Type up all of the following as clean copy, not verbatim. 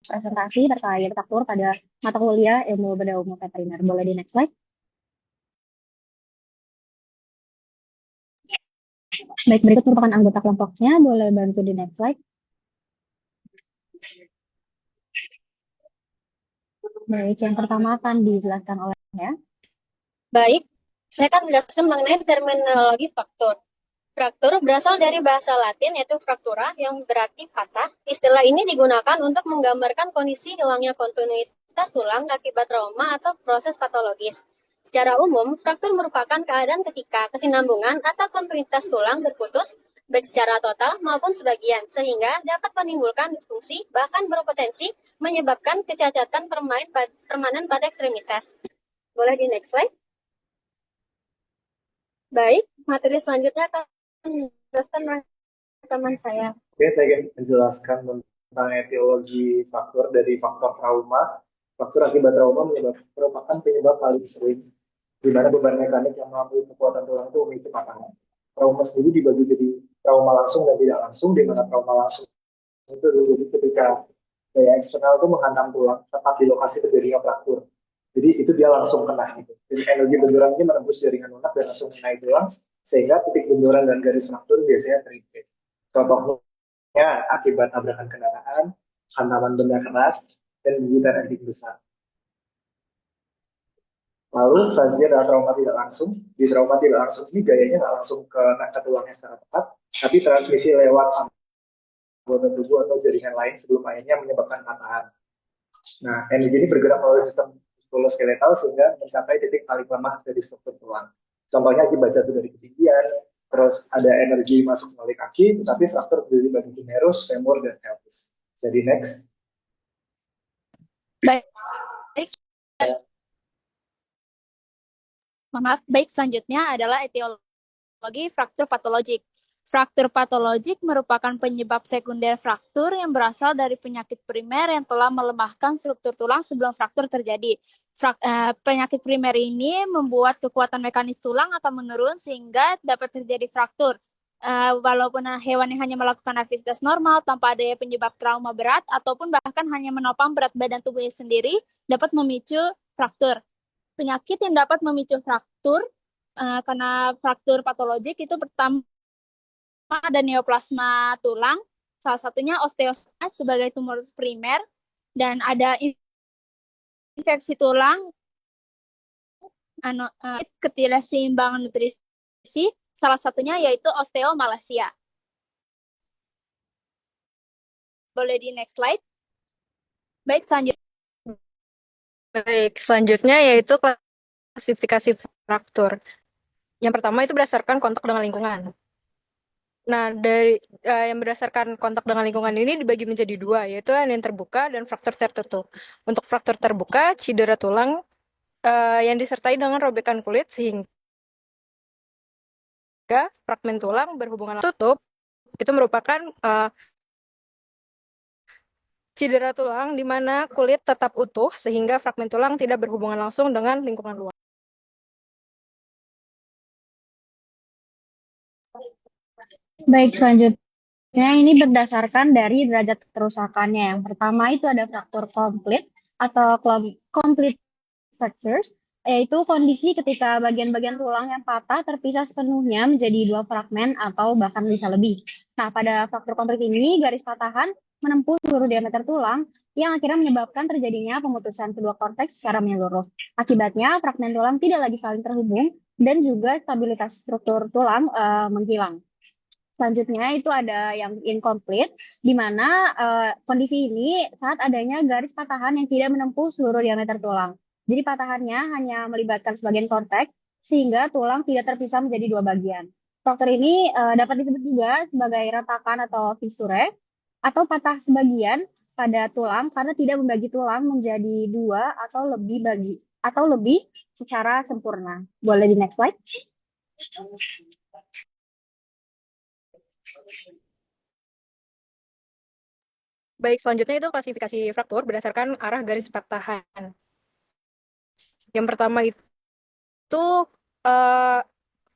presentasi terkait fraktur pada mata kuliah ilmu bedah umum veteriner. Boleh di next slide. Baik, berikut merupakan anggota kelompoknya. Boleh bantu di next slide. Baik, yang pertama akan dijelaskan oleh saya. Baik, saya akan menjelaskan mengenai terminologi fraktur. Fraktur berasal dari bahasa Latin yaitu fraktura yang berarti patah. Istilah ini digunakan untuk menggambarkan kondisi hilangnya kontinuitas tulang akibat trauma atau proses patologis. Secara umum, fraktur merupakan keadaan ketika kesinambungan atau kontinuitas tulang terputus baik secara total maupun sebagian, sehingga dapat menimbulkan disfungsi, bahkan berpotensi menyebabkan kecacatan permanen pada ekstremitas. Boleh di next slide? Baik, materi selanjutnya akan dijelaskan oleh teman saya. Oke, saya ingin menjelaskan tentang etiologi faktor dari faktor trauma. Faktor akibat trauma merupakan penyebab paling sering di mana beban mekanik yang mampu kekuatan tulang itu memicu patahan. Trauma sendiri dibagi jadi trauma langsung dan tidak langsung, di mana trauma langsung itu terjadi ketika daya eksternal itu menghantam tulang tepat di lokasi terjadinya fraktur. Jadi itu dia langsung kena gitu. Jadi energi benturan ini menembus jaringan lunak dan langsung mengenai tulang, sehingga titik benturan dan garis fraktur biasanya terimpit. Contohnya akibat tabrakan kendaraan, hantaman benda keras, dan gigitan anjing besar. Lalu selanjutnya adalah trauma tidak langsung. Di trauma tidak langsung ini gayanya nggak langsung ke tulangnya secara tepat, tapi transmisi lewat anggota tubuh atau jaringan lain sebelum akhirnya menyebabkan patahan. Nah, energi ini bergerak melalui sistem muskuloskeletal sehingga mencapai titik paling lemah dari struktur tulang. Contohnya akibat jatuh dari ketinggian, terus ada energi masuk melalui kaki, tetapi fraktur terjadi pada humerus, femur, dan pelvis. Jadi next. Baik, baik selanjutnya adalah etiologi fraktur patologik. Fraktur patologik merupakan penyebab sekunder fraktur yang berasal dari penyakit primer yang telah melemahkan struktur tulang sebelum fraktur terjadi. Penyakit primer ini membuat kekuatan mekanis tulang atau menurun sehingga dapat terjadi fraktur. Walaupun hewan yang hanya melakukan aktivitas normal tanpa adanya penyebab trauma berat ataupun bahkan hanya menopang berat badan tubuhnya sendiri dapat memicu fraktur. Penyakit yang dapat memicu fraktur karena fraktur patologik itu pertama ada neoplasma tulang, salah satunya osteosarkomas sebagai tumor primer, dan ada infeksi tulang, ketidakseimbangan nutrisi, salah satunya yaitu osteomalacia. Boleh di next slide. Baik, selanjutnya yaitu klasifikasi fraktur. Yang pertama itu berdasarkan kontak dengan lingkungan. Nah, dari yang berdasarkan kontak dengan lingkungan ini dibagi menjadi dua, yaitu yang terbuka dan fraktur tertutup. Untuk fraktur terbuka, cedera tulang yang disertai dengan robekan kulit sehingga fragmen tulang berhubungan tutup itu merupakan cedera tulang di mana kulit tetap utuh sehingga fragmen tulang tidak berhubungan langsung dengan lingkungan luar. Baik, selanjutnya ini berdasarkan dari derajat kerusakannya. Yang pertama itu ada fraktur komplit atau complete fractures, yaitu kondisi ketika bagian-bagian tulang yang patah terpisah sepenuhnya menjadi dua fragmen atau bahkan bisa lebih. Nah, pada fraktur komplit ini garis patahan menempuh seluruh diameter tulang yang akhirnya menyebabkan terjadinya pemutusan kedua korteks secara menyeluruh. Akibatnya, fragmen tulang tidak lagi saling terhubung dan juga stabilitas struktur tulang menghilang. Selanjutnya itu ada yang incomplete, di mana kondisi ini saat adanya garis patahan yang tidak menempuh seluruh diameter tulang. Jadi patahannya hanya melibatkan sebagian korteks, sehingga tulang tidak terpisah menjadi dua bagian. Faktor ini dapat disebut juga sebagai retakan atau fissure, atau patah sebagian pada tulang karena tidak membagi tulang menjadi dua atau lebih secara sempurna. Boleh di next slide. Baik, selanjutnya itu klasifikasi fraktur berdasarkan arah garis patahan. Yang pertama itu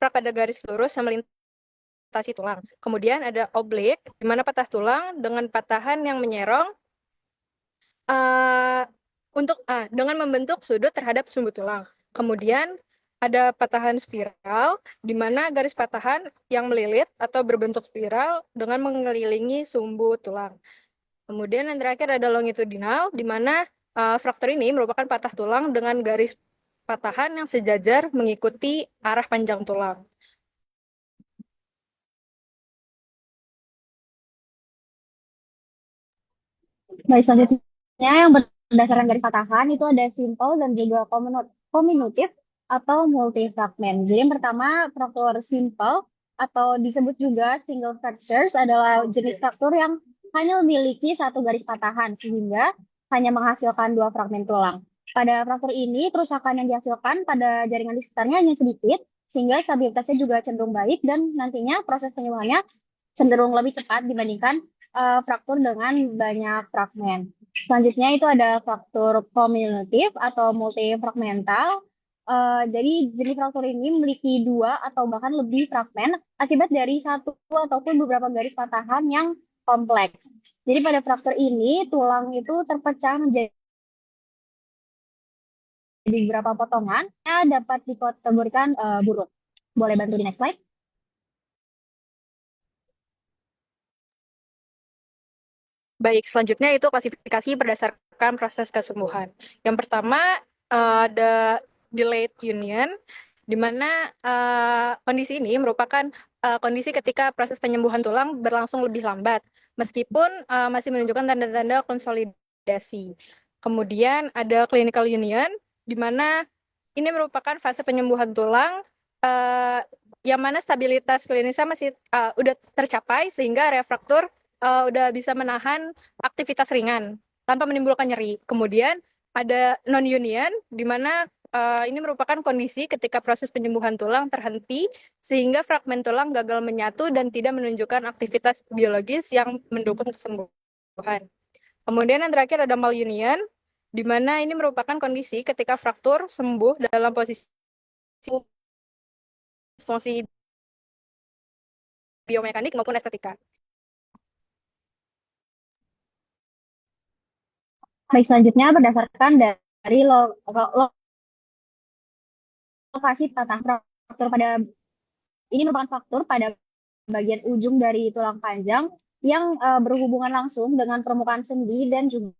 pada garis lurus yang melintasi tulang. Kemudian ada oblik, di mana patah tulang dengan patahan yang menyerong dengan membentuk sudut terhadap sumbu tulang. Kemudian ada patahan spiral, di mana garis patahan yang melilit atau berbentuk spiral dengan mengelilingi sumbu tulang. Kemudian yang terakhir ada longitudinal, di mana fraktur ini merupakan patah tulang dengan garis patahan yang sejajar mengikuti arah panjang tulang. Baik, selanjutnya yang berdasarkan garis patahan itu ada simple dan juga comminutive atau multifragment. Jadi yang pertama fraktur simple atau disebut juga single fractures adalah jenis fraktur yang hanya memiliki satu garis patahan sehingga hanya menghasilkan dua fragmen tulang. Pada fraktur ini kerusakan yang dihasilkan pada jaringan di sekitarnya hanya sedikit sehingga stabilitasnya juga cenderung baik dan nantinya proses penyembuhannya cenderung lebih cepat dibandingkan fraktur dengan banyak fragmen. Selanjutnya itu ada fraktur cumulative atau multifragmental. Jadi jenis fraktur ini memiliki dua atau bahkan lebih fragmen akibat dari satu ataupun beberapa garis patahan yang kompleks. Jadi pada fraktur ini tulang itu terpecah menjadi beberapa potongan yang dapat dikategorikan buruk. Boleh bantu di next slide? Baik, selanjutnya itu klasifikasi berdasarkan proses kesembuhan. Yang pertama ada delayed union, di mana kondisi ini merupakan kondisi ketika proses penyembuhan tulang berlangsung lebih lambat, meskipun masih menunjukkan tanda-tanda konsolidasi. Kemudian ada clinical union, di mana ini merupakan fase penyembuhan tulang yang mana stabilitas klinisnya masih udah tercapai sehingga refraktur udah bisa menahan aktivitas ringan tanpa menimbulkan nyeri. Kemudian ada non-union, di mana ini merupakan kondisi ketika proses penyembuhan tulang terhenti sehingga fragmen tulang gagal menyatu dan tidak menunjukkan aktivitas biologis yang mendukung kesembuhan. Kemudian yang terakhir ada malunion, di mana ini merupakan kondisi ketika fraktur sembuh dalam posisi fungsi biomekanik maupun estetika. Baik, selanjutnya berdasarkan dari lokasi patah fraktur pada ini merupakan faktor pada bagian ujung dari tulang panjang yang berhubungan langsung dengan permukaan sendi dan juga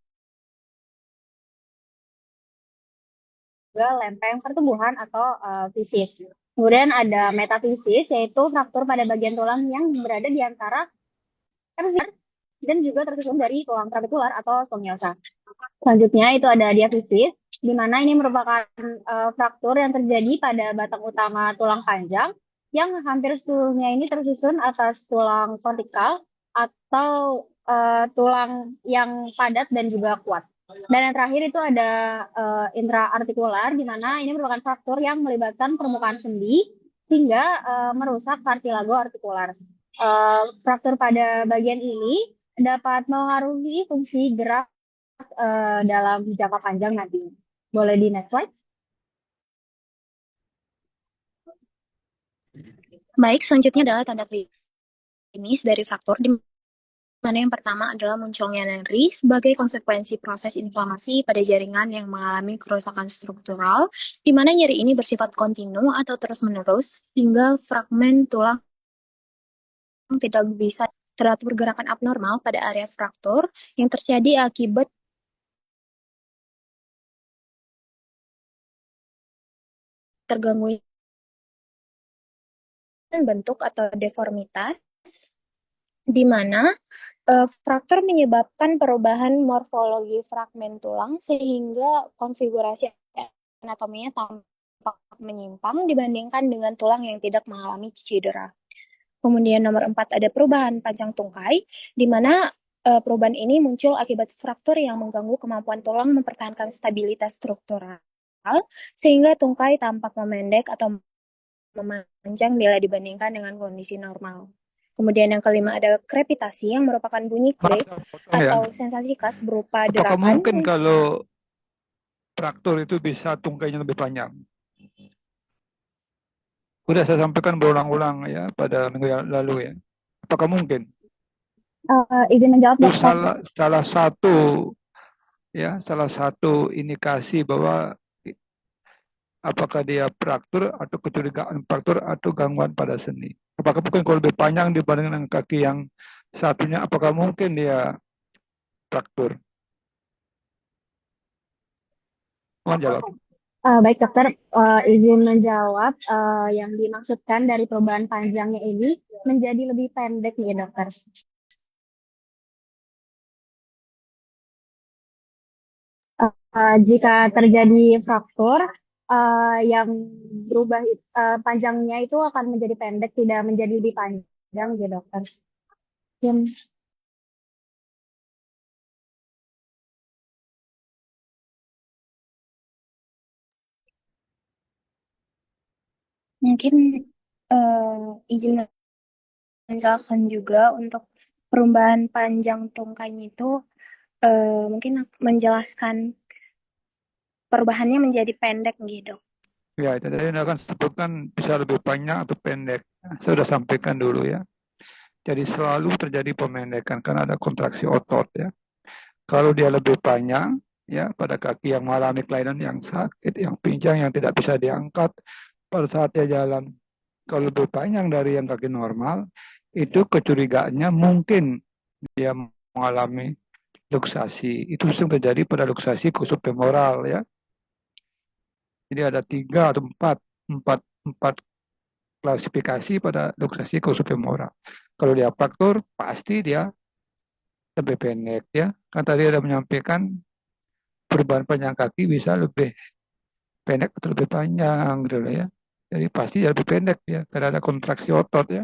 lempeng pertumbuhan atau fisis. Kemudian ada metafisis, yaitu fraktur pada bagian tulang yang berada di antara dan juga tersusun dari tulang trabekular atau spongiosal. Selanjutnya itu ada diafisis, di mana ini merupakan fraktur yang terjadi pada batang utama tulang panjang yang hampir seluruhnya ini tersusun atas tulang kortikal atau tulang yang padat dan juga kuat. Dan yang terakhir itu ada intraartikular, di mana ini merupakan fraktur yang melibatkan permukaan sendi hingga merusak kartilago artikular. Fraktur pada bagian ini dapat mengaruhi fungsi gerak dalam jangka panjang nanti. Boleh di next slide? Baik, selanjutnya adalah tanda klinis dari fraktur, di mana yang pertama adalah munculnya nyeri sebagai konsekuensi proses inflamasi pada jaringan yang mengalami kerusakan struktural, di mana nyeri ini bersifat kontinu atau terus-menerus hingga fragmen tulang tidak bisa teratur gerakan abnormal pada area fraktur yang terjadi akibat terganggu bentuk atau deformitas, di mana fraktur menyebabkan perubahan morfologi fragmen tulang sehingga konfigurasi anatominya tampak menyimpang dibandingkan dengan tulang yang tidak mengalami cedera. Kemudian nomor 4 ada perubahan panjang tungkai, di mana perubahan ini muncul akibat fraktur yang mengganggu kemampuan tulang mempertahankan stabilitas struktural, sehingga tungkai tampak memendek atau memanjang bila dibandingkan dengan kondisi normal. Kemudian yang kelima ada krepitasi yang merupakan bunyi klik atau sensasi khas berupa Apakah derakan. mungkin kalau fraktur itu bisa tungkainya lebih panjang? Sudah saya sampaikan berulang-ulang ya pada minggu yang lalu ya. Apakah mungkin? Izin menjawab, Itu Dokter. salah satu ya salah satu indikasi bahwa apakah dia fraktur atau kecurigaan fraktur atau gangguan pada sendi. Apakah mungkin kalau lebih panjang dibandingkan dengan kaki yang satunya, apakah mungkin dia fraktur? Mohon jawab. Baik dokter, izin menjawab yang dimaksudkan dari perubahan panjangnya ini menjadi lebih pendek nih dokter. Jika terjadi fraktur yang berubah panjangnya itu akan menjadi pendek, tidak menjadi lebih panjang ya dokter. Mungkin Mungkin izin menjelaskan juga untuk perubahan panjang tungkanya itu mungkin menjelaskan perubahannya menjadi pendek gitu. Ya, itu tadi Anda akan sebutkan bisa lebih panjang atau pendek. Saya sudah sampaikan dulu ya. Jadi selalu terjadi pemendekan karena ada kontraksi otot ya. Kalau dia lebih panjang ya pada kaki yang mengalami kelainan yang sakit, yang pincang, yang tidak bisa diangkat pada saat dia jalan. Kalau lebih panjang dari yang kaki normal, itu kecurigaannya mungkin dia mengalami luksasi. Itu sering terjadi pada luksasi khusus femoral ya. Jadi ada 3 atau 4 klasifikasi pada luksasi khusus femoral. Kalau dia fraktur, pasti dia lebih pendek ya. Kan tadi ada menyampaikan perubahan panjang kaki bisa lebih pendek atau lebih panjang gitu loh ya. Jadi pasti ya lebih pendek ya karena ada kontraksi otot ya.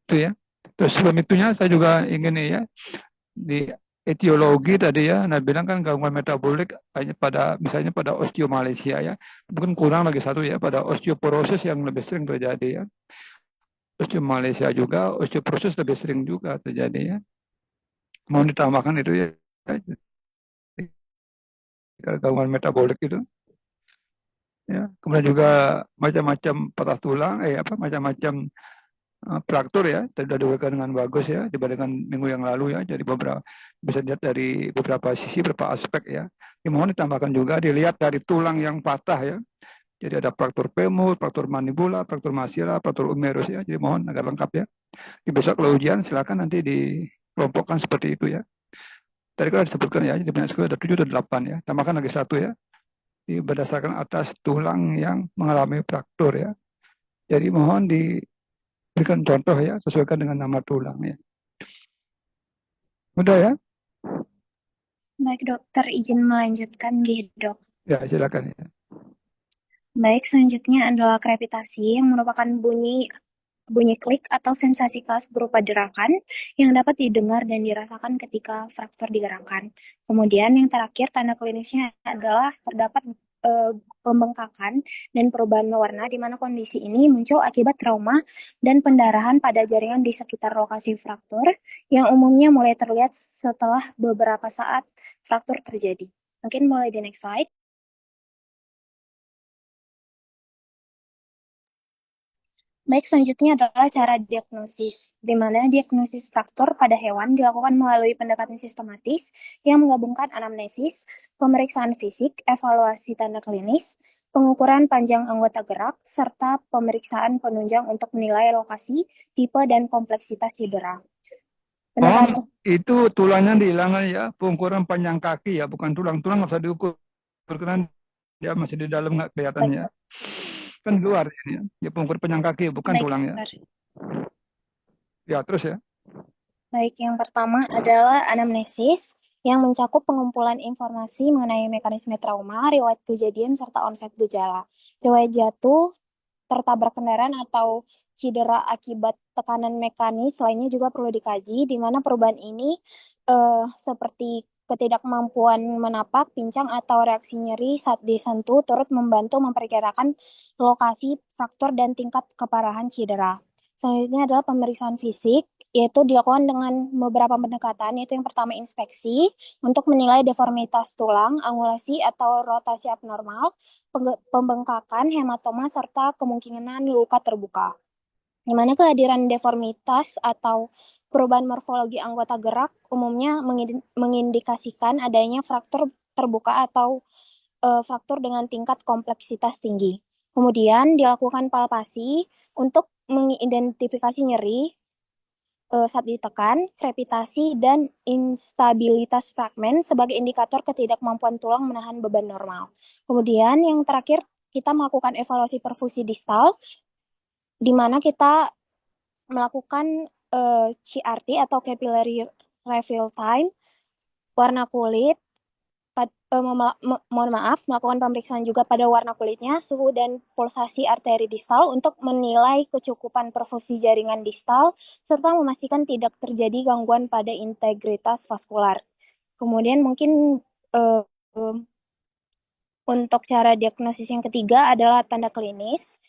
Itu ya. Terus sebelum itunya saya juga ingin ya di etiologi tadi ya, nah bilang kan gangguan metabolik hanya pada misalnya pada osteomalacia ya, mungkin kurang lagi satu ya pada osteoporosis yang lebih sering terjadi ya, osteomalacia juga, osteoporosis lebih sering juga terjadi ya. Mau ditambahkan itu ya, gangguan metabolik itu ya, kemudian juga macam-macam patah tulang, macam-macam fraktur ya, sudah diuraikan dengan bagus ya dibandingkan minggu yang lalu ya. Jadi bisa dilihat dari beberapa sisi, beberapa aspek ya. Mohon ditambahkan juga dilihat dari tulang yang patah ya. Jadi ada fraktur femur, fraktur mandibula, fraktur masila, fraktur umerus ya. Jadi mohon agar lengkap ya. Di besok kalau ujian silakan nanti dikelompokkan seperti itu ya. Tadi kan disebutkan ya, di banyak sekolah ada 7 atau 8 ya. Tambahkan lagi 1 ya. Berdasarkan atas tulang yang mengalami fraktur ya. Jadi mohon berikan contoh ya, sesuaikan dengan nama tulang ya. Mudah ya? Baik dokter, izin melanjutkan gitu dok. Ya, silakan ya. Baik, selanjutnya adalah krepitasi yang merupakan bunyi klik atau sensasi keras berupa derakan yang dapat didengar dan dirasakan ketika fraktur digerakkan. Kemudian yang terakhir tanda klinisnya adalah terdapat pembengkakan dan perubahan warna di mana kondisi ini muncul akibat trauma dan pendarahan pada jaringan di sekitar lokasi fraktur yang umumnya mulai terlihat setelah beberapa saat fraktur terjadi. Mungkin mulai di next slide. Baik, selanjutnya adalah cara diagnosis, di mana diagnosis fraktur pada hewan dilakukan melalui pendekatan sistematis yang menggabungkan anamnesis, pemeriksaan fisik, evaluasi tanda klinis, pengukuran panjang anggota gerak, serta pemeriksaan penunjang untuk menilai lokasi, tipe, dan kompleksitas cedera. Itu tulangnya dihilangkan ya, pengukuran panjang kaki ya, bukan tulang-tulang nggak bisa diukur karena dia masih di dalam nggak kelihatan ya. Kan luar ini ya, pengukur panjang kaki bukan tulang ya. Ya terus ya. Baik, yang pertama adalah anamnesis yang mencakup pengumpulan informasi mengenai mekanisme trauma, riwayat kejadian, serta onset gejala. Riwayat jatuh, tertabrak kendaraan, atau cedera akibat tekanan mekanis lainnya juga perlu dikaji, di mana perubahan ini seperti ketidakmampuan menapak, pincang, atau reaksi nyeri saat disentuh turut membantu memperkirakan lokasi fraktur dan tingkat keparahan cedera. Selanjutnya adalah pemeriksaan fisik, yaitu dilakukan dengan beberapa pendekatan, yaitu yang pertama inspeksi untuk menilai deformitas tulang, angulasi atau rotasi abnormal, pembengkakan, hematoma, serta kemungkinan luka terbuka. di mana kehadiran deformitas atau perubahan morfologi anggota gerak umumnya mengindikasikan adanya fraktur terbuka atau fraktur dengan tingkat kompleksitas tinggi. Kemudian dilakukan palpasi untuk mengidentifikasi nyeri saat ditekan, krepitasi, dan instabilitas fragmen sebagai indikator ketidakmampuan tulang menahan beban normal. Kemudian yang terakhir, kita melakukan evaluasi perfusi distal, di mana kita melakukan CRT atau capillary refill time, warna kulit, mohon maaf, melakukan pemeriksaan juga pada warna kulitnya, suhu dan pulsasi arteri distal untuk menilai kecukupan perfusi jaringan distal, serta memastikan tidak terjadi gangguan pada integritas vaskular. Kemudian mungkin untuk cara diagnosis yang ketiga adalah tanda klinis,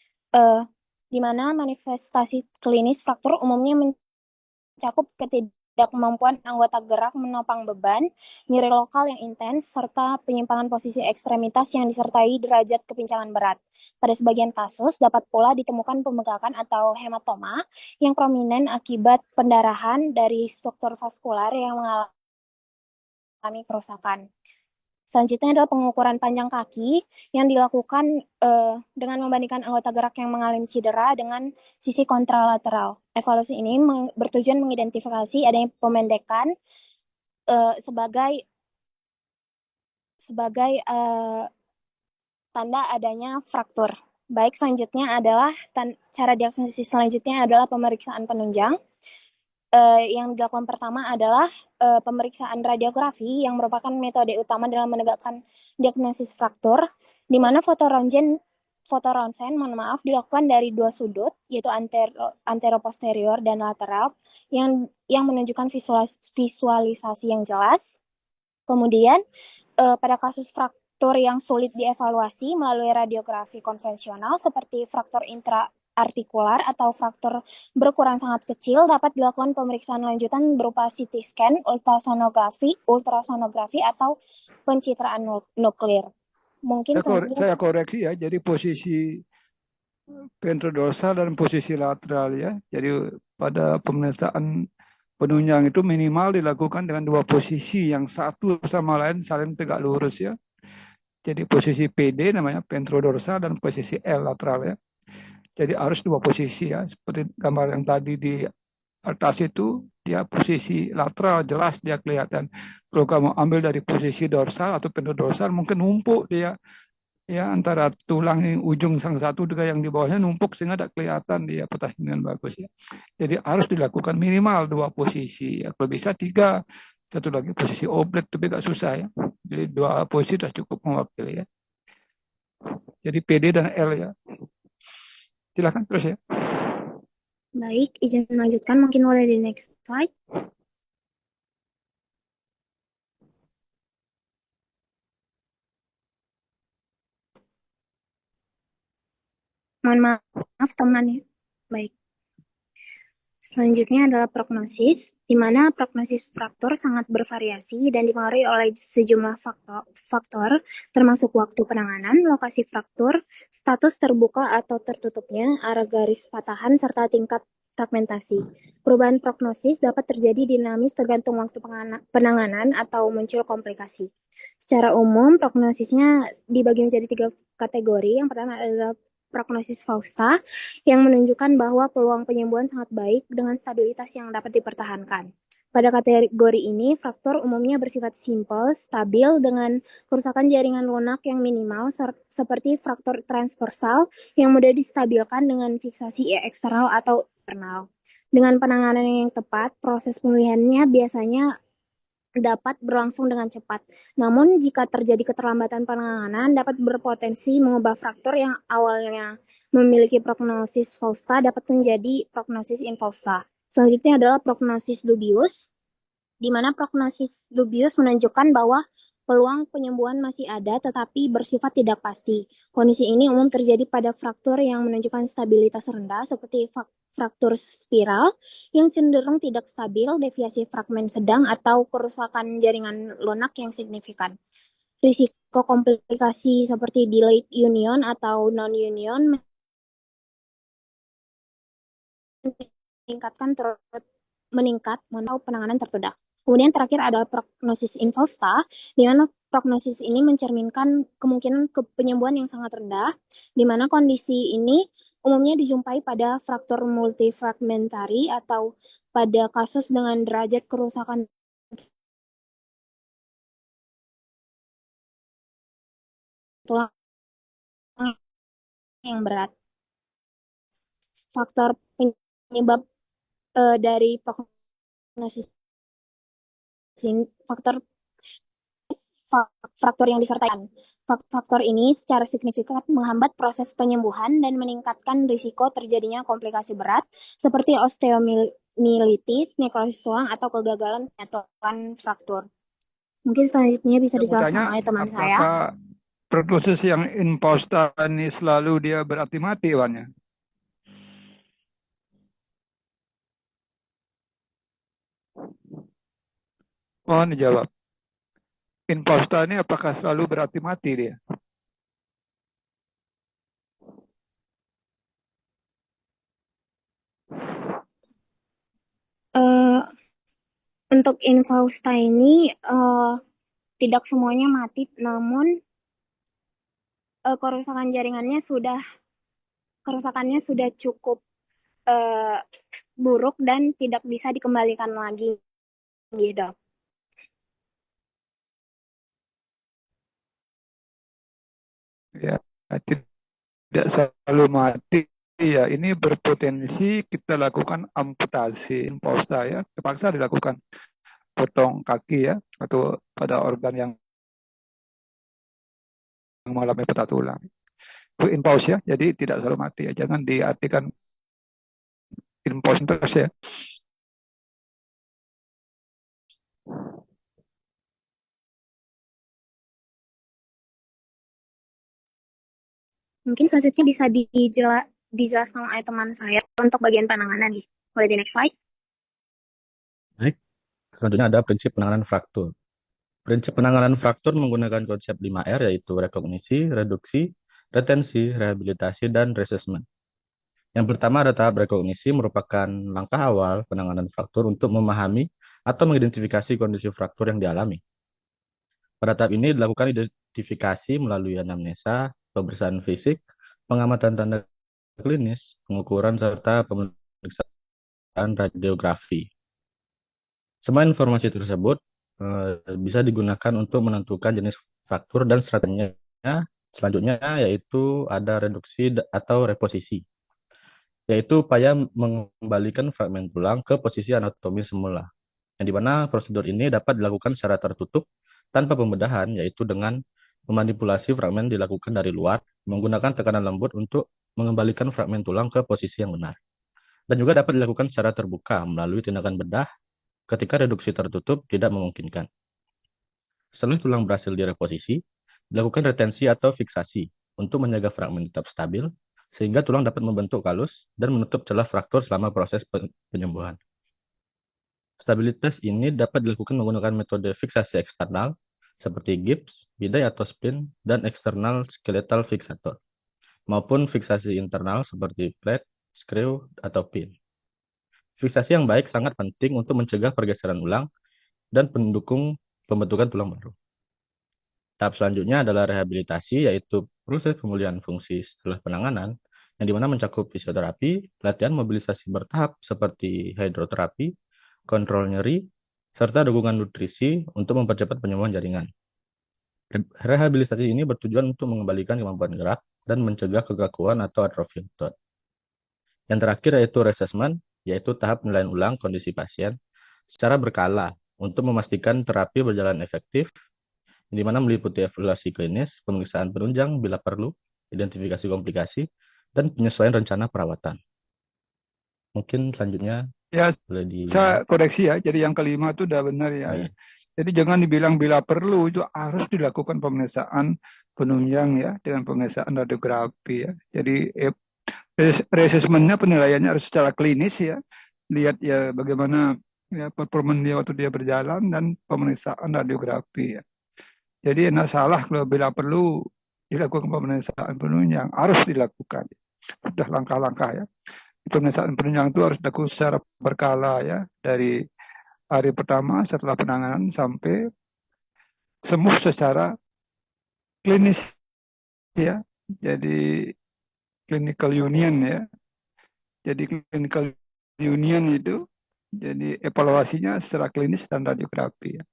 di mana manifestasi klinis fraktur umumnya mencakup ketidakmampuan anggota gerak menopang beban, nyeri lokal yang intens, serta penyimpangan posisi ekstremitas yang disertai derajat kepincangan berat. Pada sebagian kasus, dapat pula ditemukan pembengkakan atau hematoma yang prominen akibat pendarahan dari struktur vaskular yang mengalami kerusakan. Selanjutnya adalah pengukuran panjang kaki yang dilakukan dengan membandingkan anggota gerak yang mengalami cedera dengan sisi kontralateral. Evaluasi ini bertujuan mengidentifikasi adanya pemendekan sebagai tanda adanya fraktur. Baik, selanjutnya adalah cara diagnosis selanjutnya adalah pemeriksaan penunjang. Yang dilakukan pertama adalah pemeriksaan radiografi yang merupakan metode utama dalam menegakkan diagnosis fraktur, di mana fotoronsen dilakukan dari dua sudut, yaitu anteroposterior dan lateral, yang menunjukkan visualisasi yang jelas. Kemudian pada kasus fraktur yang sulit dievaluasi melalui radiografi konvensional seperti fraktur intraartikular atau fraktur berukuran sangat kecil, dapat dilakukan pemeriksaan lanjutan berupa CT scan, ultrasonografi atau pencitraan nuklir. Mungkin Saya koreksi ya, jadi posisi ventrodorsal dan posisi lateral ya. Jadi pada pemeriksaan penunjang itu minimal dilakukan dengan dua posisi yang satu sama lain saling tegak lurus ya. Jadi posisi PD namanya ventrodorsal dan posisi L lateral ya. Jadi harus dua posisi ya, seperti gambar yang tadi di atas itu dia posisi lateral jelas dia kelihatan. Kalau kamu ambil dari posisi dorsal atau ventrodorsal mungkin numpuk dia ya antara tulang yang ujung sang satu dengan yang di bawahnya numpuk sehingga tidak kelihatan dia petas dengan bagus ya. Jadi harus dilakukan minimal dua posisi ya. Kalau bisa tiga, satu lagi posisi oblek tapi gak susah ya. Jadi dua posisi sudah cukup mewakili ya. Jadi PD dan L ya. Silakan terus ya. Baik, izin melanjutkan mungkin boleh di next slide. Mohon maaf teman ya. Baik. Selanjutnya adalah prognosis, di mana prognosis fraktur sangat bervariasi dan dipengaruhi oleh sejumlah faktor, termasuk waktu penanganan, lokasi fraktur, status terbuka atau tertutupnya, arah garis patahan, serta tingkat fragmentasi. Perubahan prognosis dapat terjadi dinamis tergantung waktu penanganan atau muncul komplikasi. Secara umum, prognosisnya dibagi menjadi 3 kategori. Yang pertama adalah prognosis Fausta, yang menunjukkan bahwa peluang penyembuhan sangat baik dengan stabilitas yang dapat dipertahankan. Pada kategori ini, fraktur umumnya bersifat simpel, stabil, dengan kerusakan jaringan lunak yang minimal, seperti fraktur transversal yang mudah distabilkan dengan fiksasi eksternal atau internal. Dengan penanganan yang tepat, proses pemulihannya biasanya dapat berlangsung dengan cepat. Namun, jika terjadi keterlambatan penanganan, dapat berpotensi mengubah fraktur yang awalnya memiliki prognosis Fausta dapat menjadi prognosis infausta. Selanjutnya adalah prognosis dubius, di mana prognosis dubius menunjukkan bahwa peluang penyembuhan masih ada tetapi bersifat tidak pasti. Kondisi ini umum terjadi pada fraktur yang menunjukkan stabilitas rendah seperti fraktur spiral yang cenderung tidak stabil, deviasi fragmen sedang, atau kerusakan jaringan lunak yang signifikan. Risiko komplikasi seperti delayed union atau non-union meningkatkan penanganan tertunda. Kemudian terakhir ada prognosis infausta, di mana prognosis ini mencerminkan kemungkinan penyembuhan yang sangat rendah, di mana kondisi ini umumnya dijumpai pada fraktur multifragmentari atau pada kasus dengan derajat kerusakan tulang yang berat. Faktor penyebab dari prognosis ini, faktor yang disertai. Faktor ini secara signifikan menghambat proses penyembuhan dan meningkatkan risiko terjadinya komplikasi berat seperti osteomyelitis, nekrosis tulang, atau kegagalan penyatuan fraktur. Mungkin selanjutnya bisa Saya mau dijelaskan tanya, oleh teman saya. apakah prognosis yang infausta ini selalu dia berarti mati, Wan, ya? Mohon dijawab. Infausta ini apakah selalu berarti mati dia? Untuk infausta ini tidak semuanya mati, namun kerusakannya sudah cukup buruk dan tidak bisa dikembalikan lagi, gitu. Ya, tidak selalu mati. Ya, ini berpotensi kita lakukan amputasi infausta ya, terpaksa dilakukan potong kaki ya, atau pada organ yang mengalami patah tulang. Itu inpaus ya, jadi tidak selalu mati ya. Jangan diartikan inpaus terus ya. Mungkin selanjutnya bisa dijelaskan oleh teman saya untuk bagian penanganan nih. Boleh di next slide? Baik, selanjutnya ada prinsip penanganan fraktur. Prinsip penanganan fraktur menggunakan konsep 5R, yaitu rekognisi, reduksi, retensi, rehabilitasi, dan reassessment. Yang pertama ada tahap rekognisi, merupakan langkah awal penanganan fraktur untuk memahami atau mengidentifikasi kondisi fraktur yang dialami. Pada tahap ini dilakukan identifikasi melalui anamnesa, pemeriksaan fisik, pengamatan tanda klinis, pengukuran, serta pemeriksaan radiografi. Semua informasi tersebut bisa digunakan untuk menentukan jenis fraktur dan strateginya. Selanjutnya yaitu ada reduksi atau reposisi, yaitu upaya mengembalikan fragmen tulang ke posisi anatomi semula, yang dimana prosedur ini dapat dilakukan secara tertutup tanpa pembedahan, yaitu dengan memanipulasi fragmen dilakukan dari luar menggunakan tekanan lembut untuk mengembalikan fragmen tulang ke posisi yang benar. Dan juga dapat dilakukan secara terbuka melalui tindakan bedah ketika reduksi tertutup tidak memungkinkan. Setelah tulang berhasil direposisi, dilakukan retensi atau fiksasi untuk menjaga fragmen tetap stabil, sehingga tulang dapat membentuk kalus dan menutup celah fraktur selama proses penyembuhan. Stabilitas ini dapat dilakukan menggunakan metode fiksasi eksternal, seperti gips, bidai atau spin, dan eksternal skeletal fixator, maupun fiksasi internal seperti plate, screw, atau pin. Fiksasi yang baik sangat penting untuk mencegah pergeseran ulang dan mendukung pembentukan tulang baru. Tahap selanjutnya adalah rehabilitasi, yaitu proses pemulihan fungsi setelah penanganan, yang dimana mencakup fisioterapi, latihan mobilisasi bertahap seperti hidroterapi, kontrol nyeri, serta dukungan nutrisi untuk mempercepat penyembuhan jaringan. Rehabilitasi ini bertujuan untuk mengembalikan kemampuan gerak dan mencegah kekakuan atau atrofi otot. Yang terakhir yaitu reassessment, yaitu tahap penilaian ulang kondisi pasien secara berkala untuk memastikan terapi berjalan efektif, di mana meliputi evaluasi klinis, pemeriksaan penunjang bila perlu, identifikasi komplikasi, dan penyesuaian rencana perawatan. Mungkin selanjutnya Ya, boleh saya koreksi ya. Jadi yang kelima itu udah benar ya. Iya. Jadi jangan dibilang bila perlu, itu harus dilakukan pemeriksaan penunjang ya, dengan pemeriksaan radiografi ya. Jadi reassessment-nya, penilaiannya harus secara klinis ya. Lihat ya bagaimana ya performa dia waktu dia berjalan, dan pemeriksaan radiografi ya. Jadi enak salah kalau bila perlu dilakukan pemeriksaan penunjang, harus dilakukan. Sudah langkah-langkah ya. pemeriksaan penunjang itu harus dilakukan secara berkala ya, dari hari pertama setelah penanganan sampai sembuh secara klinis ya. Jadi clinical union ya. Jadi clinical union itu jadi evaluasinya secara klinis dan radiografi ya.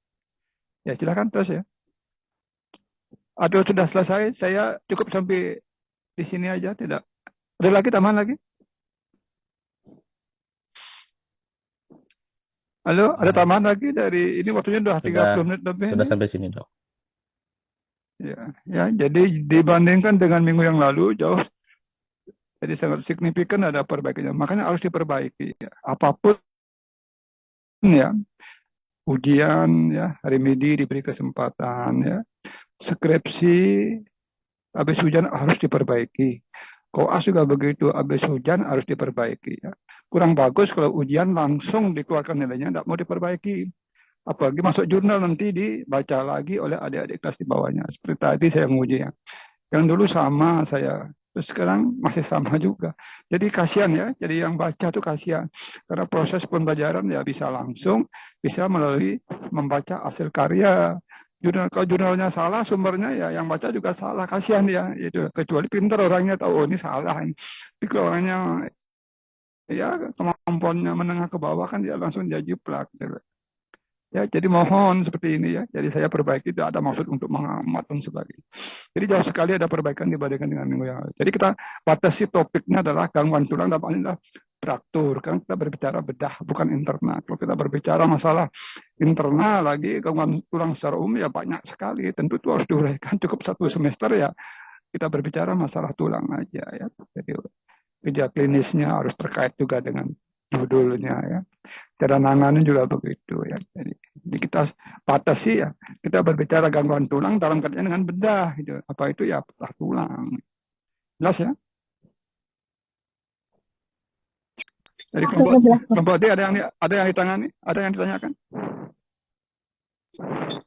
Ya silakan terus ya. Atau sudah selesai? Saya cukup sampai di sini aja, tidak. Ada lagi tambahan lagi? Halo, ada tambahan lagi dari ini, waktunya udah 30 menit lebih Sudah ini. sampai sini, Dok. Ya, jadi dibandingkan dengan minggu yang lalu jauh, jadi sangat signifikan ada perbaikannya. Makanya harus diperbaiki. Ya. Apapun ya, ujian ya, remedi diberi kesempatan ya, skripsi habis hujan harus diperbaiki. Koas juga begitu, habis hujan harus diperbaiki ya. Kurang bagus kalau ujian langsung dikeluarkan nilainya, tidak mau diperbaiki. Apalagi masuk jurnal nanti dibaca lagi oleh adik-adik kelas di bawahnya. Seperti tadi saya nguji ya. Yang dulu sama saya, terus sekarang masih sama juga. Jadi kasihan ya, jadi yang baca tuh kasihan. Karena proses pembelajaran ya bisa langsung, bisa melalui membaca hasil karya. Jurnal, kalau jurnalnya salah, sumbernya ya yang baca juga salah, kasihan ya. Itu kecuali pintar orangnya tahu oh, ini salah. Tapi kalau orangnya ya kemampuannya menengah ke bawah kan dia langsung dia jiplak. Gitu. Ya, jadi mohon seperti ini ya. Jadi saya perbaiki, tidak ada maksud untuk mengamat dan sebagainya. Jadi jauh sekali ada perbaikan dibandingkan dengan minggu yang lalu. Jadi kita batasi topiknya adalah gangguan tulang dan adalah fraktur. Karena kita berbicara bedah, bukan internal. Kalau kita berbicara masalah internal lagi, gangguan tulang secara umum ya banyak sekali. Tentu itu harus diuraikan cukup 1 semester ya. Kita berbicara masalah tulang aja ya. Jadi gejala klinisnya harus terkait juga dengan judulnya ya. Cara nanganin juga begitu ya. Jadi kita batasi ya. Kita berbicara gangguan tulang dalam kaitan dengan bedah gitu. Apa itu ya bedah tulang. Jelas ya? Jadi kelompok D ada yang ditangani, ada yang ditanyakan?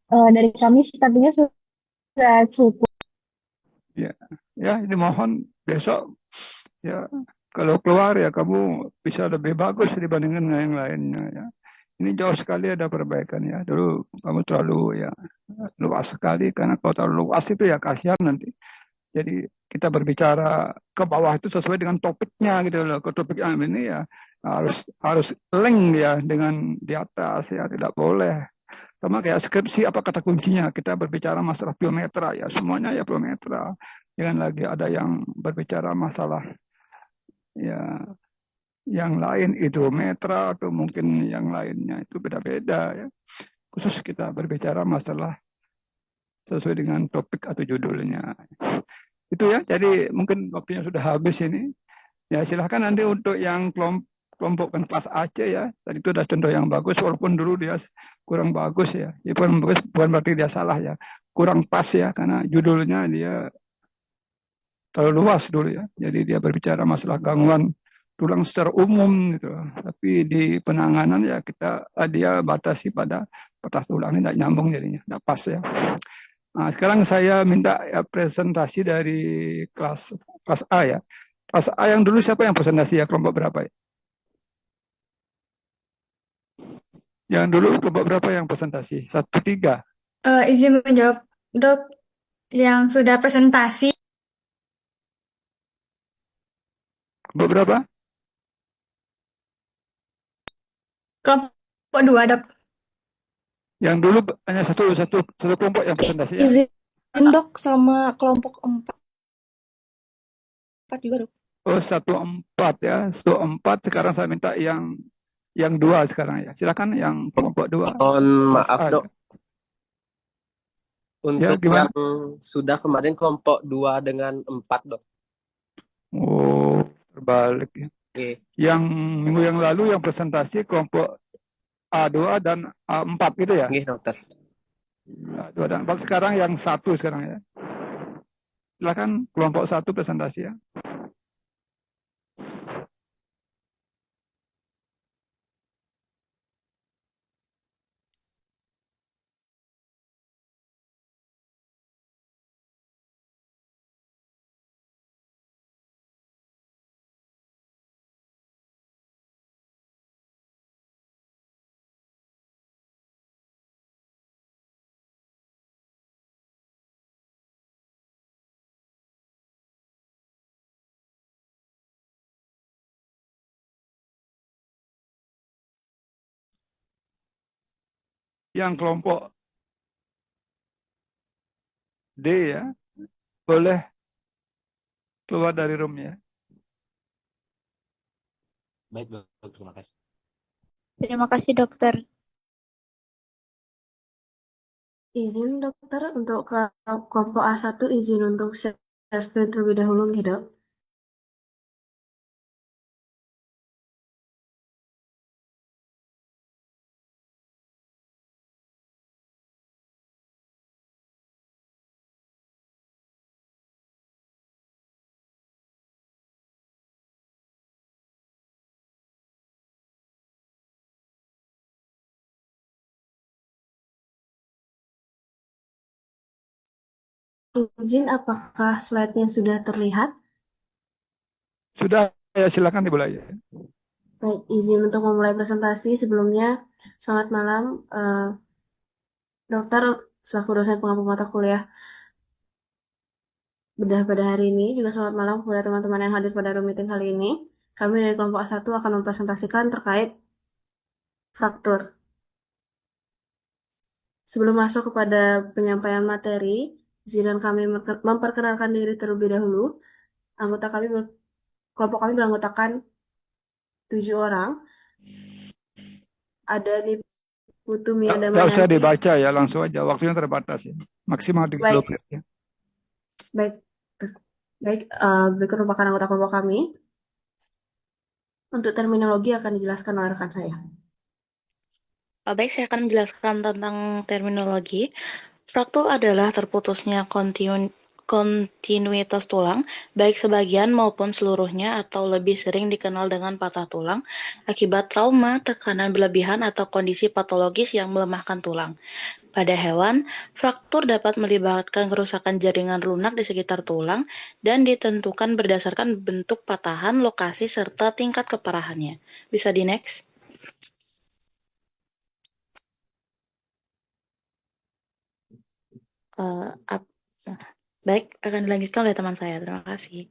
Dari kami sepertinya sudah cukup. Ya, ya ini mohon besok ya kalau keluar ya kamu bisa lebih bagus dibandingkan dengan yang lainnya ya. Ini jauh sekali ada perbaikan ya. Dulu kamu terlalu ya luas sekali karena kalau terlalu luas itu ya kasihan nanti. Jadi kita berbicara ke bawah itu sesuai dengan topiknya gitu loh. Ke topik yang ini ya harus link ya dengan di atas ya, tidak boleh. Sama kayak skripsi apa kata kuncinya, kita berbicara masalah biometra ya, semuanya ya biometra. Jangan lagi ada yang berbicara masalah ya yang lain hidrometra atau mungkin yang lainnya itu beda-beda ya. Khusus kita berbicara masalah sesuai dengan topik atau judulnya. Itu ya, jadi mungkin waktunya sudah habis ini. Ya silahkan nanti untuk yang kelompok kelas Aceh ya, tadi itu ada contoh yang bagus, walaupun dulu dia kurang bagus ya. Ya bukan bagus, bukan berarti dia salah ya. Kurang pas ya, karena judulnya dia terlalu luas dulu ya. Jadi dia berbicara masalah gangguan tulang secara umum gitu. Tapi di penanganan ya dia batasi pada patah tulang, ini tidak nyambung jadinya, tidak pas ya. Nah, sekarang saya minta ya, presentasi dari kelas A ya. Kelas A yang dulu siapa yang presentasi ya, kelompok berapa ya? Yang dulu kelompok berapa yang presentasi? 1, 3. Izin menjawab, Dok, yang sudah presentasi Kelompok berapa? kelompok 2, Dok. Yang dulu hanya satu kelompok yang presentasi ya. Izin Dok, sama kelompok 4 juga Dok. Oh 1, 4 ya, 1, 4. Sekarang saya minta yang 2 sekarang ya. Silakan yang kelompok 2. Mohon maaf A, Dok, ya. untuk gimana? yang sudah kemarin kelompok 2 dengan 4 Dok. Oh terbalik ya. Oke. Yang minggu yang lalu yang presentasi kelompok A2 dan A4 gitu ya? Oke dokter. A2 dan A4, sekarang yang 1 sekarang ya. Silakan kelompok 1 presentasi ya. Yang kelompok D ya, boleh keluar dari room ya. Baik, Dok. Terima kasih. Terima kasih dokter. Izin dokter untuk kelompok A1 izin untuk share screen terlebih dahulu nih dok. Izin apakah slide-nya sudah terlihat? Sudah ya, silakan dimulai ya. Baik, izin untuk memulai presentasi. Sebelumnya, selamat malam, dokter selaku dosen pengampu mata kuliah bedah pada hari ini. Juga selamat malam kepada teman-teman yang hadir pada room meeting kali ini. Kami dari kelompok A1 akan mempresentasikan terkait fraktur. Sebelum masuk kepada penyampaian materi, izinkan kami memperkenalkan diri terlebih dahulu. Anggota kami, kelompok kami beranggotakan 7 orang. Ada nih Putu Mia Tidak usah Damayanti. dibaca ya, langsung aja. Waktunya terbatas ya. Maksimal 30 Baik, menit ya. baik, baik. Berikut merupakan anggota kelompok kami. Untuk terminologi akan dijelaskan oleh rekan saya. Baik, saya akan menjelaskan tentang terminologi. Fraktur adalah terputusnya kontinuitas tulang, baik sebagian maupun seluruhnya atau lebih sering dikenal dengan patah tulang, akibat trauma, tekanan berlebihan, atau kondisi patologis yang melemahkan tulang. Pada hewan, fraktur dapat melibatkan kerusakan jaringan lunak di sekitar tulang dan ditentukan berdasarkan bentuk patahan, lokasi, serta tingkat keparahannya. Bisa di next? Baik, akan dilanjutkan oleh teman saya. Terima kasih.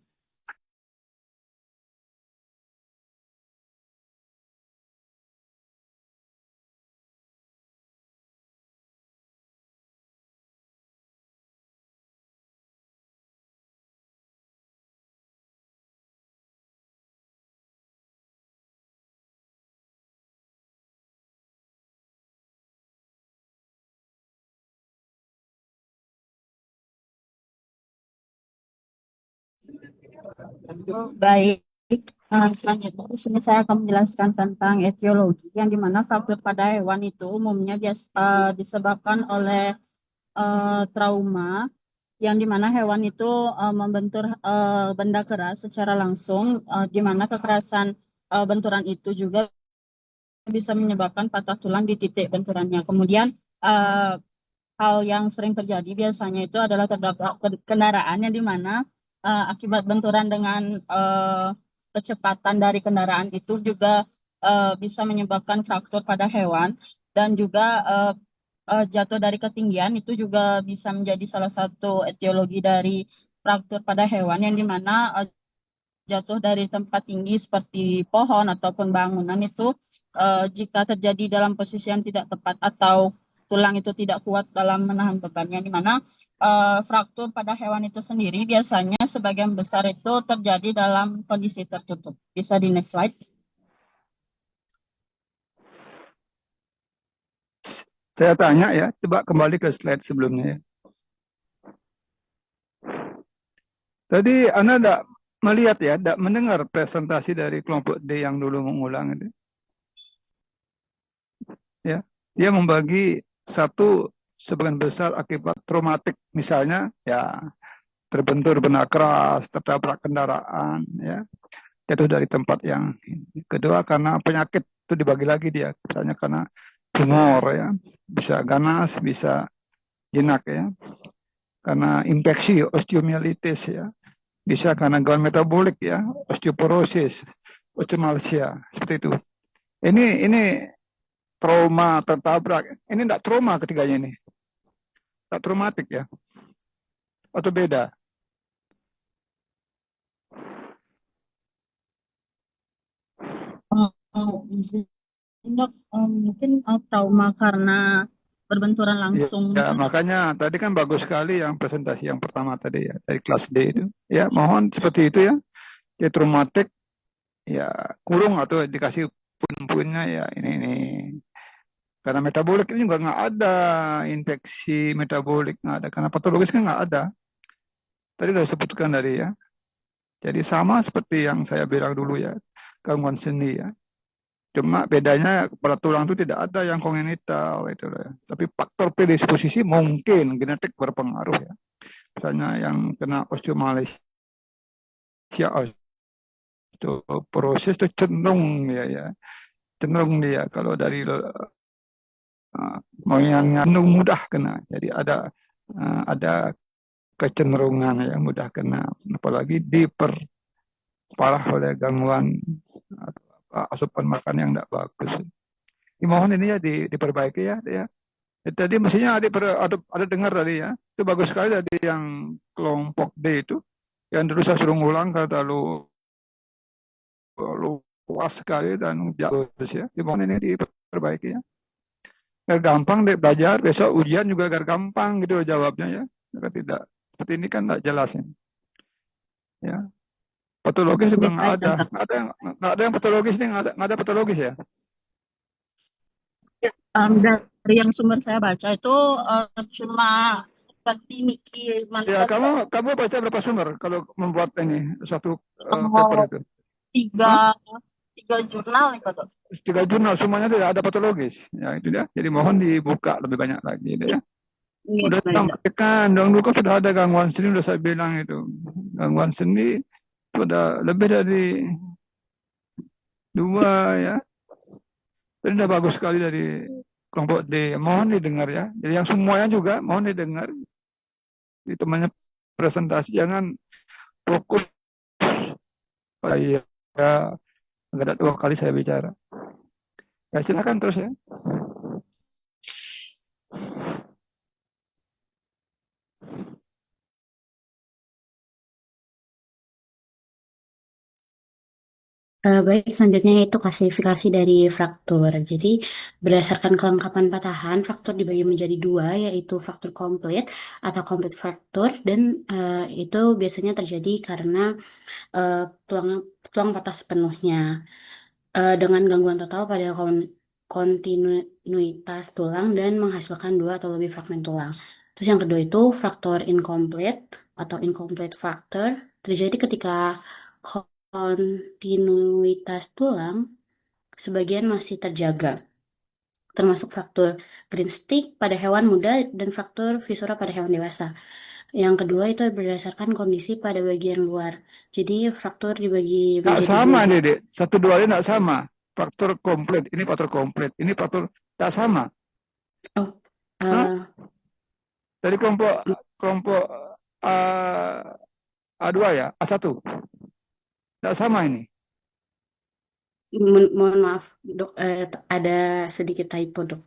Baik, selanjutnya di sini saya akan menjelaskan tentang etiologi, yang dimana fraktur pada hewan itu umumnya disebabkan oleh trauma, yang dimana hewan itu membentur benda keras secara langsung, dimana kekerasan benturan itu juga bisa menyebabkan patah tulang di titik benturannya. Kemudian hal yang sering terjadi biasanya itu adalah terdapat kendaraan yang dimana akibat benturan dengan kecepatan dari kendaraan itu juga bisa menyebabkan fraktur pada hewan, dan juga jatuh dari ketinggian itu juga bisa menjadi salah satu etiologi dari fraktur pada hewan, yang dimana jatuh dari tempat tinggi seperti pohon ataupun bangunan itu jika terjadi dalam posisi yang tidak tepat atau tulang itu tidak kuat dalam menahan bebannya, di mana fraktur pada hewan itu sendiri biasanya sebagian besar itu terjadi dalam kondisi tertutup. Bisa di next slide. Saya tanya ya, coba kembali ke slide sebelumnya ya. Tadi Anda tidak melihat ya, tidak mendengar presentasi dari kelompok D yang dulu mengulang itu. Ya, dia membagi satu sebagian besar akibat traumatik, misalnya ya terbentur benda keras, tertabrak kendaraan, ya jatuh dari tempat yang ini. Kedua karena penyakit itu dibagi lagi dia, misalnya karena tumor ya, bisa ganas, bisa jinak ya, karena infeksi osteomielitis ya, bisa karena gangguan metabolik ya, osteoporosis, osteomalsia, seperti itu. Ini trauma tertabrak, ini tidak trauma ketiganya ini, tak traumatik ya, atau beda? Dok, mungkin trauma karena berbenturan langsung. Ya, makanya tadi kan bagus sekali yang presentasi yang pertama tadi ya, dari kelas D itu. Ya, mohon seperti itu ya. Ya, traumatik, ya kurung atau dikasih poin-poinnya ya ini. Karena metabolik ini juga nggak ada, infeksi metabolik nggak ada. Karena patologis kan nggak ada. Tadi sudah disebutkan tadi ya. Jadi sama seperti yang saya bilang dulu ya, gangguan sendi ya. Cuma bedanya pada tulang itu tidak ada yang kongenital itu ya. Tapi faktor predisposisi mungkin genetik berpengaruh ya. Misalnya yang kena osteomalacia, osteoporosis itu cenderung ya, cenderung dia kalau dari moyangnya cenderung mudah kena. Jadi ada kecenderungan yang mudah kena, apalagi diperparah oleh gangguan atau asupan makan yang tidak bagus. Mohon ini ya diperbaiki ya. Tadi mestinya ada dengar tadi ya. Itu bagus sekali tadi yang kelompok D itu. Yang dulu saya suruh ngulang karena terlalu luas sekali dan jauh ya. Mohon ini diperbaiki ya. Biar gampang deh belajar, besok ujian juga agar gampang gitu jawabnya ya. Jika tidak seperti ini kan tidak jelas ya. Patologis juga nggak ada yang patologis nih, nggak ada patologis ya. Dari yang sumber saya baca itu cuma seperti Miki Ya, kamu baca berapa sumber kalau membuat ini satu paper itu? Tiga jurnal itu. 3 jurnal semuanya tidak ada patologis. Ya itu dia. Jadi mohon dibuka lebih banyak lagi ya. Udah sampaikan, dulu kan sudah ada gangguan sendi, udah saya bilang itu. Gangguan sendi sudah lebih dari 2 ya. Jadi sudah bagus sekali dari kelompok D. Mohon didengar ya. Jadi yang semuanya juga mohon didengar. Itu temannya presentasi, jangan fokus pada ya nggak ada 2 kali saya bicara. Ya silakan terus ya. Baik, selanjutnya yaitu klasifikasi dari fraktur. Jadi, berdasarkan kelengkapan patahan, fraktur dibagi menjadi 2, yaitu fraktur komplit atau complete fracture, dan itu biasanya terjadi karena tulang patah sepenuhnya dengan gangguan total pada kontinuitas tulang dan menghasilkan 2 atau lebih fragmen tulang. Terus yang kedua itu fraktur incomplete atau incomplete fracture terjadi ketika kontinuitas tulang sebagian masih terjaga, termasuk fraktur green stick pada hewan muda dan fraktur viscera pada hewan dewasa. Yang kedua itu berdasarkan kondisi pada bagian luar. Jadi fraktur dibagi menjadi sama, 2. Dede. 1-2 ini tidak sama. Fraktur komplit, ini fraktur komplit, ini fraktur tidak sama. Dari kelompok A2 ya, A1. Tidak sama ini. Mohon maaf, dok, ada sedikit typo, dok.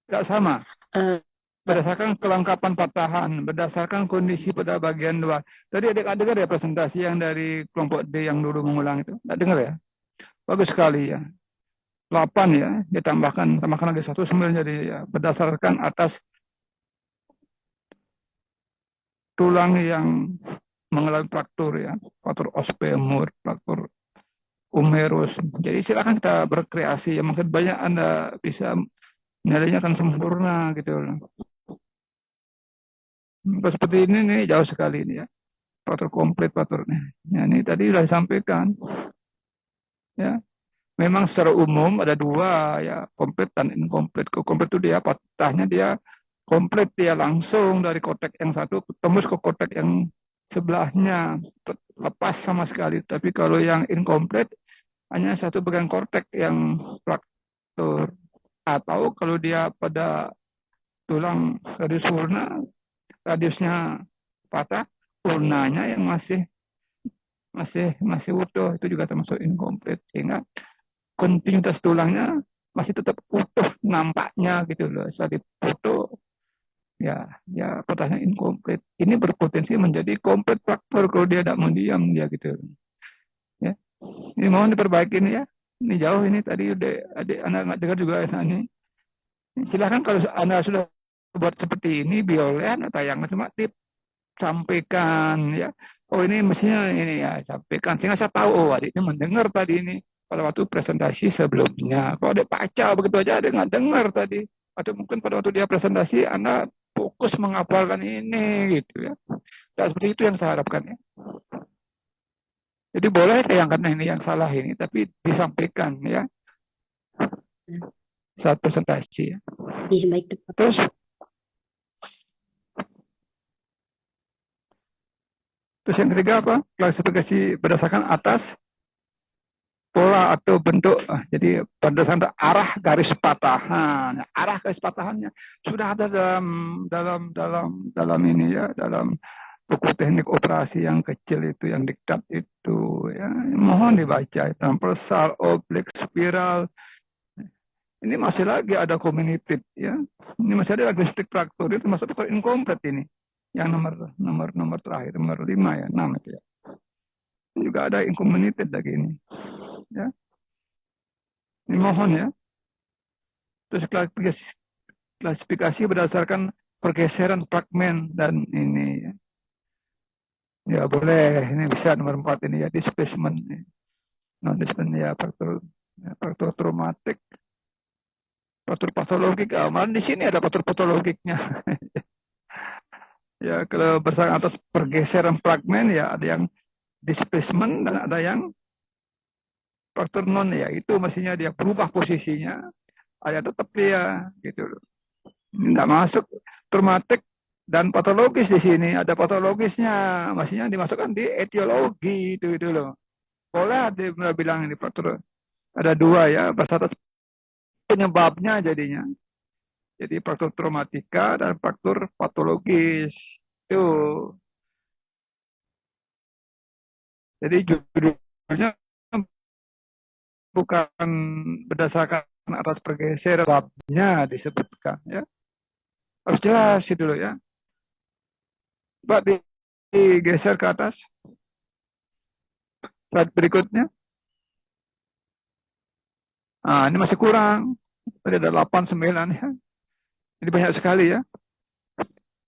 Tidak sama. Berdasarkan kelengkapan patahan, berdasarkan kondisi pada bagian luar. Tadi adik-adik dengar ya presentasi yang dari kelompok D yang dulu mengulang itu? Tidak dengar ya? Bagus sekali ya. 8 ya, ditambahkan lagi 1, 9 jadi ya. Berdasarkan atas tulang yang mengalami fraktur ya, fraktur ospemur, fraktur humerus. Jadi silakan kita berkreasi ya, mungkin banyak Anda bisa nilainya akan sempurna gitu. Seperti ini nih jauh sekali ini ya, fraktur komplit frakturnya. Ya, ini tadi sudah disampaikan. Ya, memang secara umum ada 2 ya, komplit dan inkomplit. Komplit itu dia patahnya dia komplit, dia langsung dari kotek yang satu tembus ke kotek yang sebelahnya, lepas sama sekali. Tapi kalau yang inkomplit hanya satu bagian kortek yang fraktur. Atau kalau dia pada tulang radius ulna, radiusnya patah, ulnanya yang masih utuh, itu juga termasuk inkomplit, sehingga kontinuitas tulangnya masih tetap utuh nampaknya gitu loh. Setelah dipoto ya patahnya inkomplit. Ini berpotensi menjadi komplit fraktur kalau dia tidak mendiam dia gitu. Ya. Ini mohon diperbaiki ya. Ini jauh ini tadi udah adik anak nggak dengar juga ini. Silahkan kalau Anda sudah buat seperti ini, boleh Anda tayangkan, cuma disampaikan ya. Oh ini mestinya ini ya, sampaikan. Sehingga saya tahu, oh adiknya mendengar tadi ini pada waktu presentasi sebelumnya. Kalau dia baca begitu aja, dia nggak dengar tadi. Atau mungkin pada waktu dia presentasi, Anda fokus menghafalkan ini gitu ya. Dan seperti itu yang saya harapkan ya. Jadi boleh tayangkan ini yang salah ini, tapi disampaikan ya saat presentasi ya. Iya, baik. Terus yang ketiga apa? Klasifikasi berdasarkan atas pola atau bentuk. Jadi berdasarkan arah garis patahan. Arah garis patahannya sudah ada dalam ini ya, dalam buku teknik operasi yang kecil itu, yang diktat itu ya. Mohon dibaca, transversal, oblik, spiral. Ini masih lagi ada communicated ya. Ini masih ada logistik traktor, itu termasuk faktor inkomplit ini. Yang nomor terakhir, nomor 5 ya, 6 itu ya. Ini juga ada incommunicated lagi ini. Ya. Ini mohon ya. Terus klasifikasi berdasarkan pergeseran fragmen dan ini ya. Ya boleh, ini bisa nomor 4 ini ya, displacement. Non displacement ya, faktor traumatik, faktor patologik. Malah di sini ada faktor patologiknya. Ya, kalau berdasarkan atas pergeseran fragmen ya ada yang displacement dan ada yang faktor non ya, itu mestinya dia berubah posisinya, ada tetap dia gitu loh. Ini enggak masuk traumatik dan patologis di sini, ada patologisnya, mestinya dimasukkan di etiologi itu loh. Boleh dia bilang ini faktor ada 2 ya, berdasarkan penyebabnya jadinya. Jadi faktor traumatika dan faktor patologis. Itu. Jadi judulnya bukan berdasarkan atas pergeseran, babnya disebutkan ya. Harus jelas dulu ya. Coba digeser ke atas. Slide berikutnya. Nah, ini masih kurang. Tadi ada 8, 9 ya. Ini banyak sekali ya.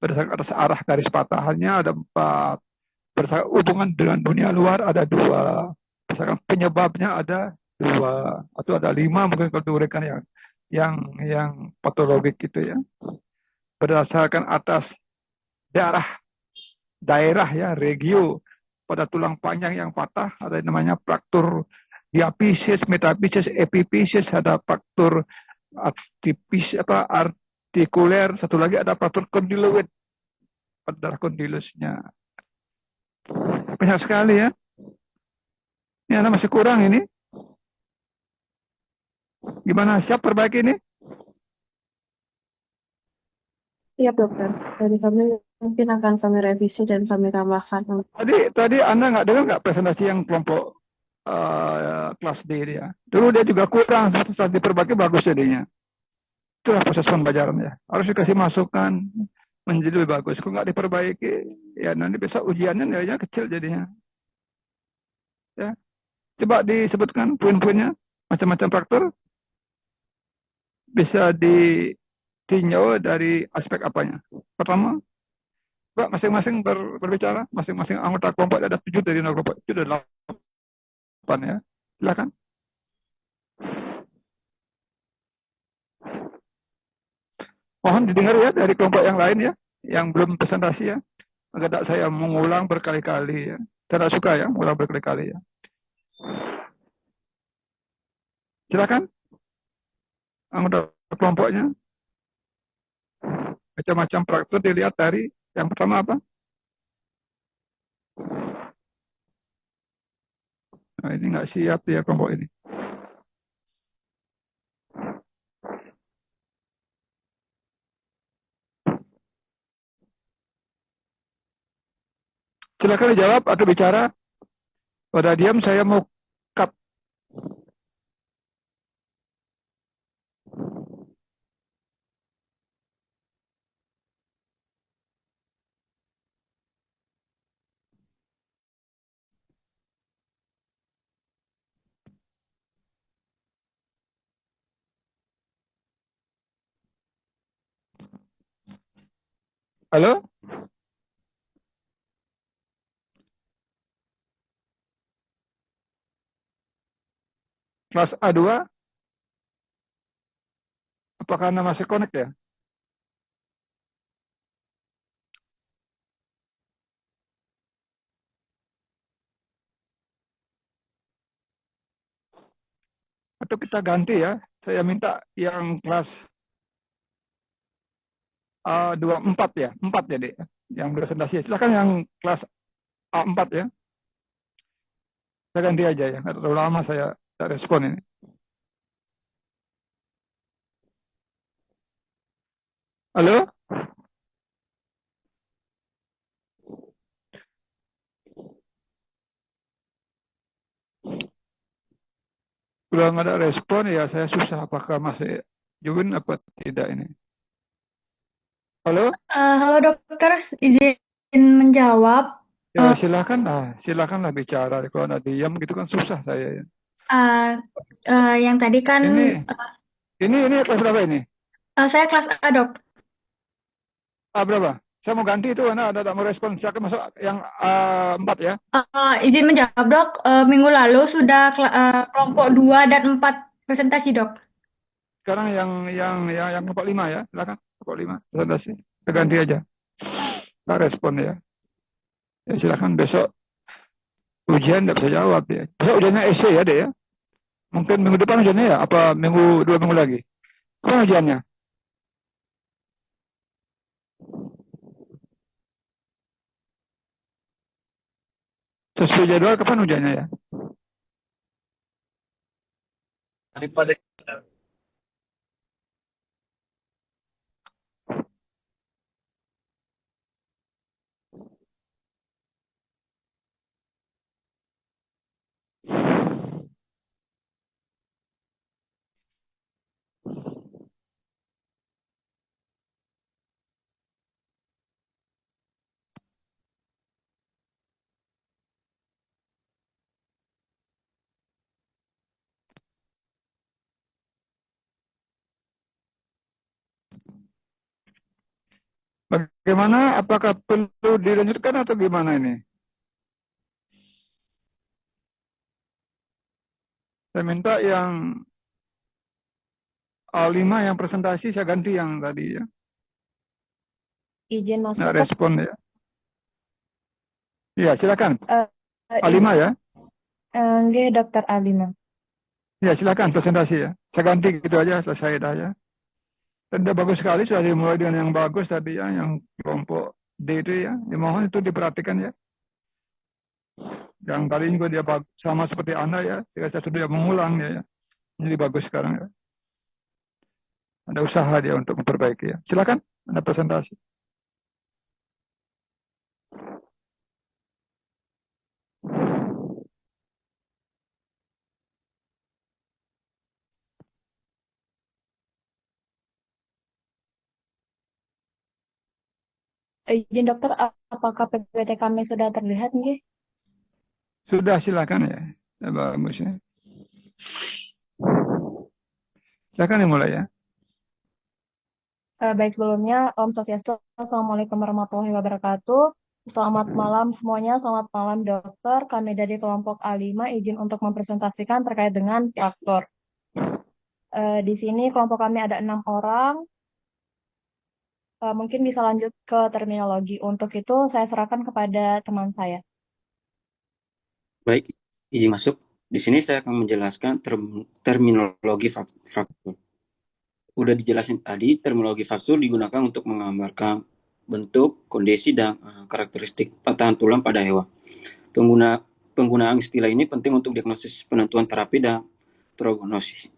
Berdasarkan atas arah garis patahannya ada 4. Berdasarkan hubungan dengan dunia luar ada 2. Berdasarkan penyebabnya ada 2. Atau ada 5 mungkin kalau diuraikan yang patologik gitu ya. Berdasarkan atas daerah ya, regio pada tulang panjang yang patah ada namanya fraktur diapisis, metapisis, epipisis, ada fraktur artikuler, satu lagi ada fraktur kondiloid pada kondilusnya. Banyak sekali ya. Ini ada masih kurang ini. Gimana, siap perbaiki ini? Iya dokter, dari kami mungkin akan kami revisi dan kami tambahkan. Tadi Anda nggak dengar nggak presentasi yang kelompok kelas D dia? Dulu dia juga kurang, setelah diperbaiki bagus jadinya. Itulah proses pembelajaran ya. Harus dikasih masukan menjadi lebih bagus. Kalau nggak diperbaiki, ya nanti besok ujiannya nilainya kecil jadinya. Ya, coba disebutkan poin-poinnya, macam-macam faktor. Bisa ditinjau dari aspek apanya. Pertama, Pak masing-masing berbicara, masing-masing anggota kelompok ada 7 dari kelompok itu ada 8 ya. Silakan. Mohon didengar ya dari kelompok yang lain ya, yang belum presentasi ya. Agar tak saya mengulang berkali-kali ya. Saya tidak suka ya mengulang berkali-kali ya. Silakan. Anggota kelompoknya. Macam-macam praktek dilihat dari yang pertama apa? Nah, ini nggak siap ya kelompok ini. Silakan dijawab atau bicara. Pada diam saya mau cut. Halo? Kelas A2? Apakah Anda masih connect ya? Atau kita ganti ya. Saya minta yang kelas A24 ya. 4 jadi. Yang presentasi. Silakan yang kelas A4 ya. Saya ganti aja ya. Nggak terlalu lama saya respon ini. Halo? Kalau nggak ada respon ya saya susah apakah masih join apa tidak ini. Halo? Halo dokter, izin menjawab. Ya silakanlah bicara. Kalau anda diam gitu kan susah saya ya. Yang tadi kan Ini kelas berapa ini? saya kelas A dok. Berapa? Saya mau ganti itu, anda ada mau respon. Silakan masuk yang 4 ya. Izin menjawab dok. Minggu lalu sudah kelompok 2 dan 4 presentasi dok. Sekarang yang kelompok 5 ya. Silakan kelompok 5 presentasi. Saya ganti aja. Nggak respon ya. Ya silakan besok ujian nggak bisa jawab ya. Besok ujiannya essay ya deh ya. Mungkin minggu depan ujiannya ya. Apa 2 minggu lagi? Kapan ujiannya? Sesuai jadwal kapan ujiannya ya? Daripada Bagaimana? Apakah perlu dilanjutkan atau gimana ini? Saya minta yang A5 yang presentasi saya ganti yang tadi ya. Izin masuk Nggak Dok. respon ya. Iya silakan. Eh, A5 ya. Nggih, Dokter Alima. Ya silakan presentasi ya. Saya ganti gitu aja, selesai dah ya. Dan udah bagus sekali, sudah dimulai dengan yang bagus tadi ya, yang kelompok D itu ya. Dimohon itu diperhatikan ya. Yang kali ini juga dia sama seperti Anda ya, jika saya sudah mengulang ya. Jadi bagus sekarang ya. Ada usaha dia untuk memperbaiki ya. Silakan, Anda presentasi. Izin Dokter, apakah PPT kami sudah terlihat nggih? Sudah silakan ya. Ya bagus ya. Silakan dimulai ya. Baik, sebelumnya Om Swastiastu, Assalamualaikum warahmatullahi wabarakatuh. Selamat malam semuanya, selamat malam dokter. Kami dari kelompok A5 izin untuk mempresentasikan terkait dengan fraktur. Di sini kelompok kami ada 6 orang. Mungkin bisa lanjut ke terminologi. Untuk itu saya serahkan kepada teman saya. Baik, izin masuk. Di sini saya akan menjelaskan terminologi fraktur. Udah dijelasin tadi, terminologi fraktur digunakan untuk menggambarkan bentuk, kondisi, dan karakteristik patahan tulang pada hewan. Penggunaan istilah ini penting untuk diagnosis, penentuan terapi, dan prognosis.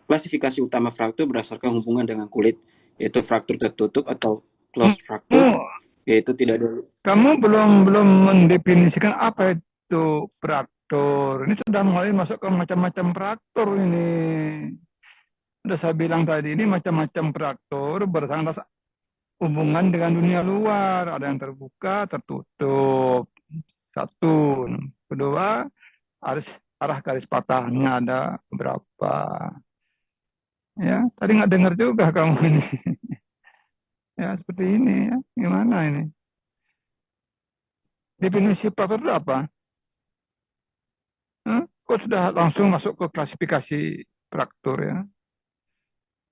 Klasifikasi utama fraktur berdasarkan hubungan dengan kulit, yaitu fraktur tertutup atau closed fraktur, yaitu tidak ada. Kamu belum mendefinisikan apa itu fraktur. Ini sudah mulai masuk ke macam-macam fraktur ini. Sudah saya bilang tadi, ini macam-macam fraktur berdasarkan hubungan dengan dunia luar. Ada yang terbuka, tertutup. Satu. Kedua, arah garis patahnya ada berapa. Ya, tadi nggak dengar juga kamu ini. Ya, seperti ini ya. Gimana ini? Definisi faktor itu apa? Kok sudah langsung masuk ke klasifikasi fraktur ya?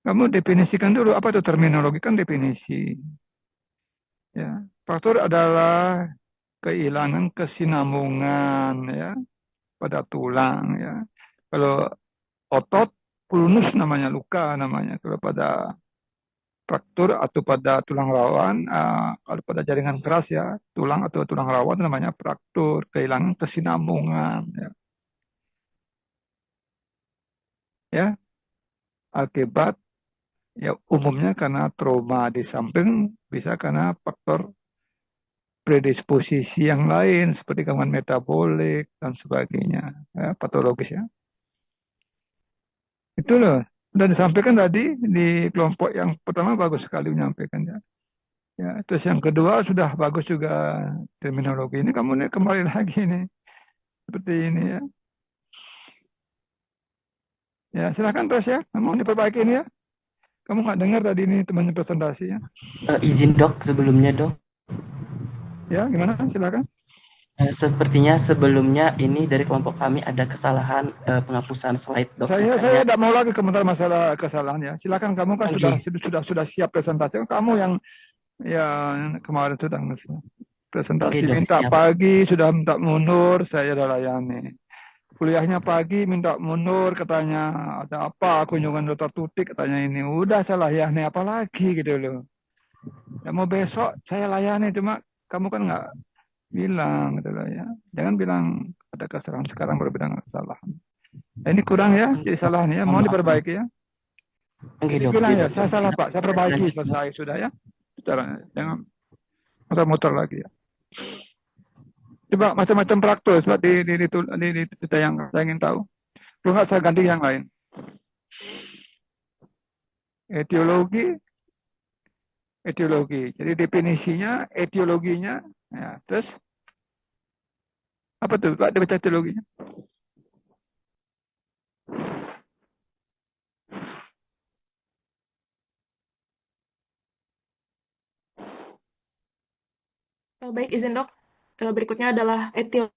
Kamu definisikan dulu apa itu terminologi, kan definisi. Ya, faktor adalah kehilangan kesinambungan ya pada tulang ya. Kalau otot prunus namanya luka namanya. Kalau pada fraktur atau pada tulang rawan, kalau pada jaringan keras ya tulang atau tulang rawan namanya fraktur, kehilangan kesinambungan ya. Ya, akibat ya umumnya karena trauma di samping, bisa karena faktor predisposisi yang lain seperti gangguan metabolik dan sebagainya, ya, patologis ya. Itu loh, sudah disampaikan tadi di kelompok yang pertama bagus sekali menyampaikan ya. Ya, terus yang kedua sudah bagus juga terminologi. Ini kamu nih kembali lagi nih seperti ini ya. Ya silakan terus ya, mau diperbaiki ini ya. Kamu nggak dengar tadi ini temannya presentasinya? Izin dok, sebelumnya dok. Ya gimana? Silakan. Sepertinya sebelumnya ini dari kelompok kami ada kesalahan penghapusan slide dok. Saya Makanya tidak mau lagi komentar masalah kesalahan ya. Silakan, kamu kan sudah siap presentasi. Kamu yang ya kemarin sudah presentasi dok, minta siap. pagi sudah minta mundur, saya sudah layani. Kuliahnya pagi minta mundur, katanya ada apa kunjungan dokter Tutik, katanya ini udah saya layani, apa lagi gitu loh. Ya mau besok saya layani, cuma kamu kan nggak bilang gitu loh ya. Jangan bilang ada kesalahan sekarang baru bilang kesalahan. Ini kurang ya, jadi salah nih ya, mau diperbaiki ya. Jadi bilang ya, saya salah Pak, saya perbaiki, selesai sudah ya. Jangan muter-muter lagi ya. Coba macam-macam praktis, coba ditayangkan, saya ingin tahu. Kalau nggak saya ganti yang lain. Etiologi. Jadi definisinya, etiologinya, ya. Terus apa tuh Pak, dibaca etiologinya? Baik, izin dok. Berikutnya adalah etiologi.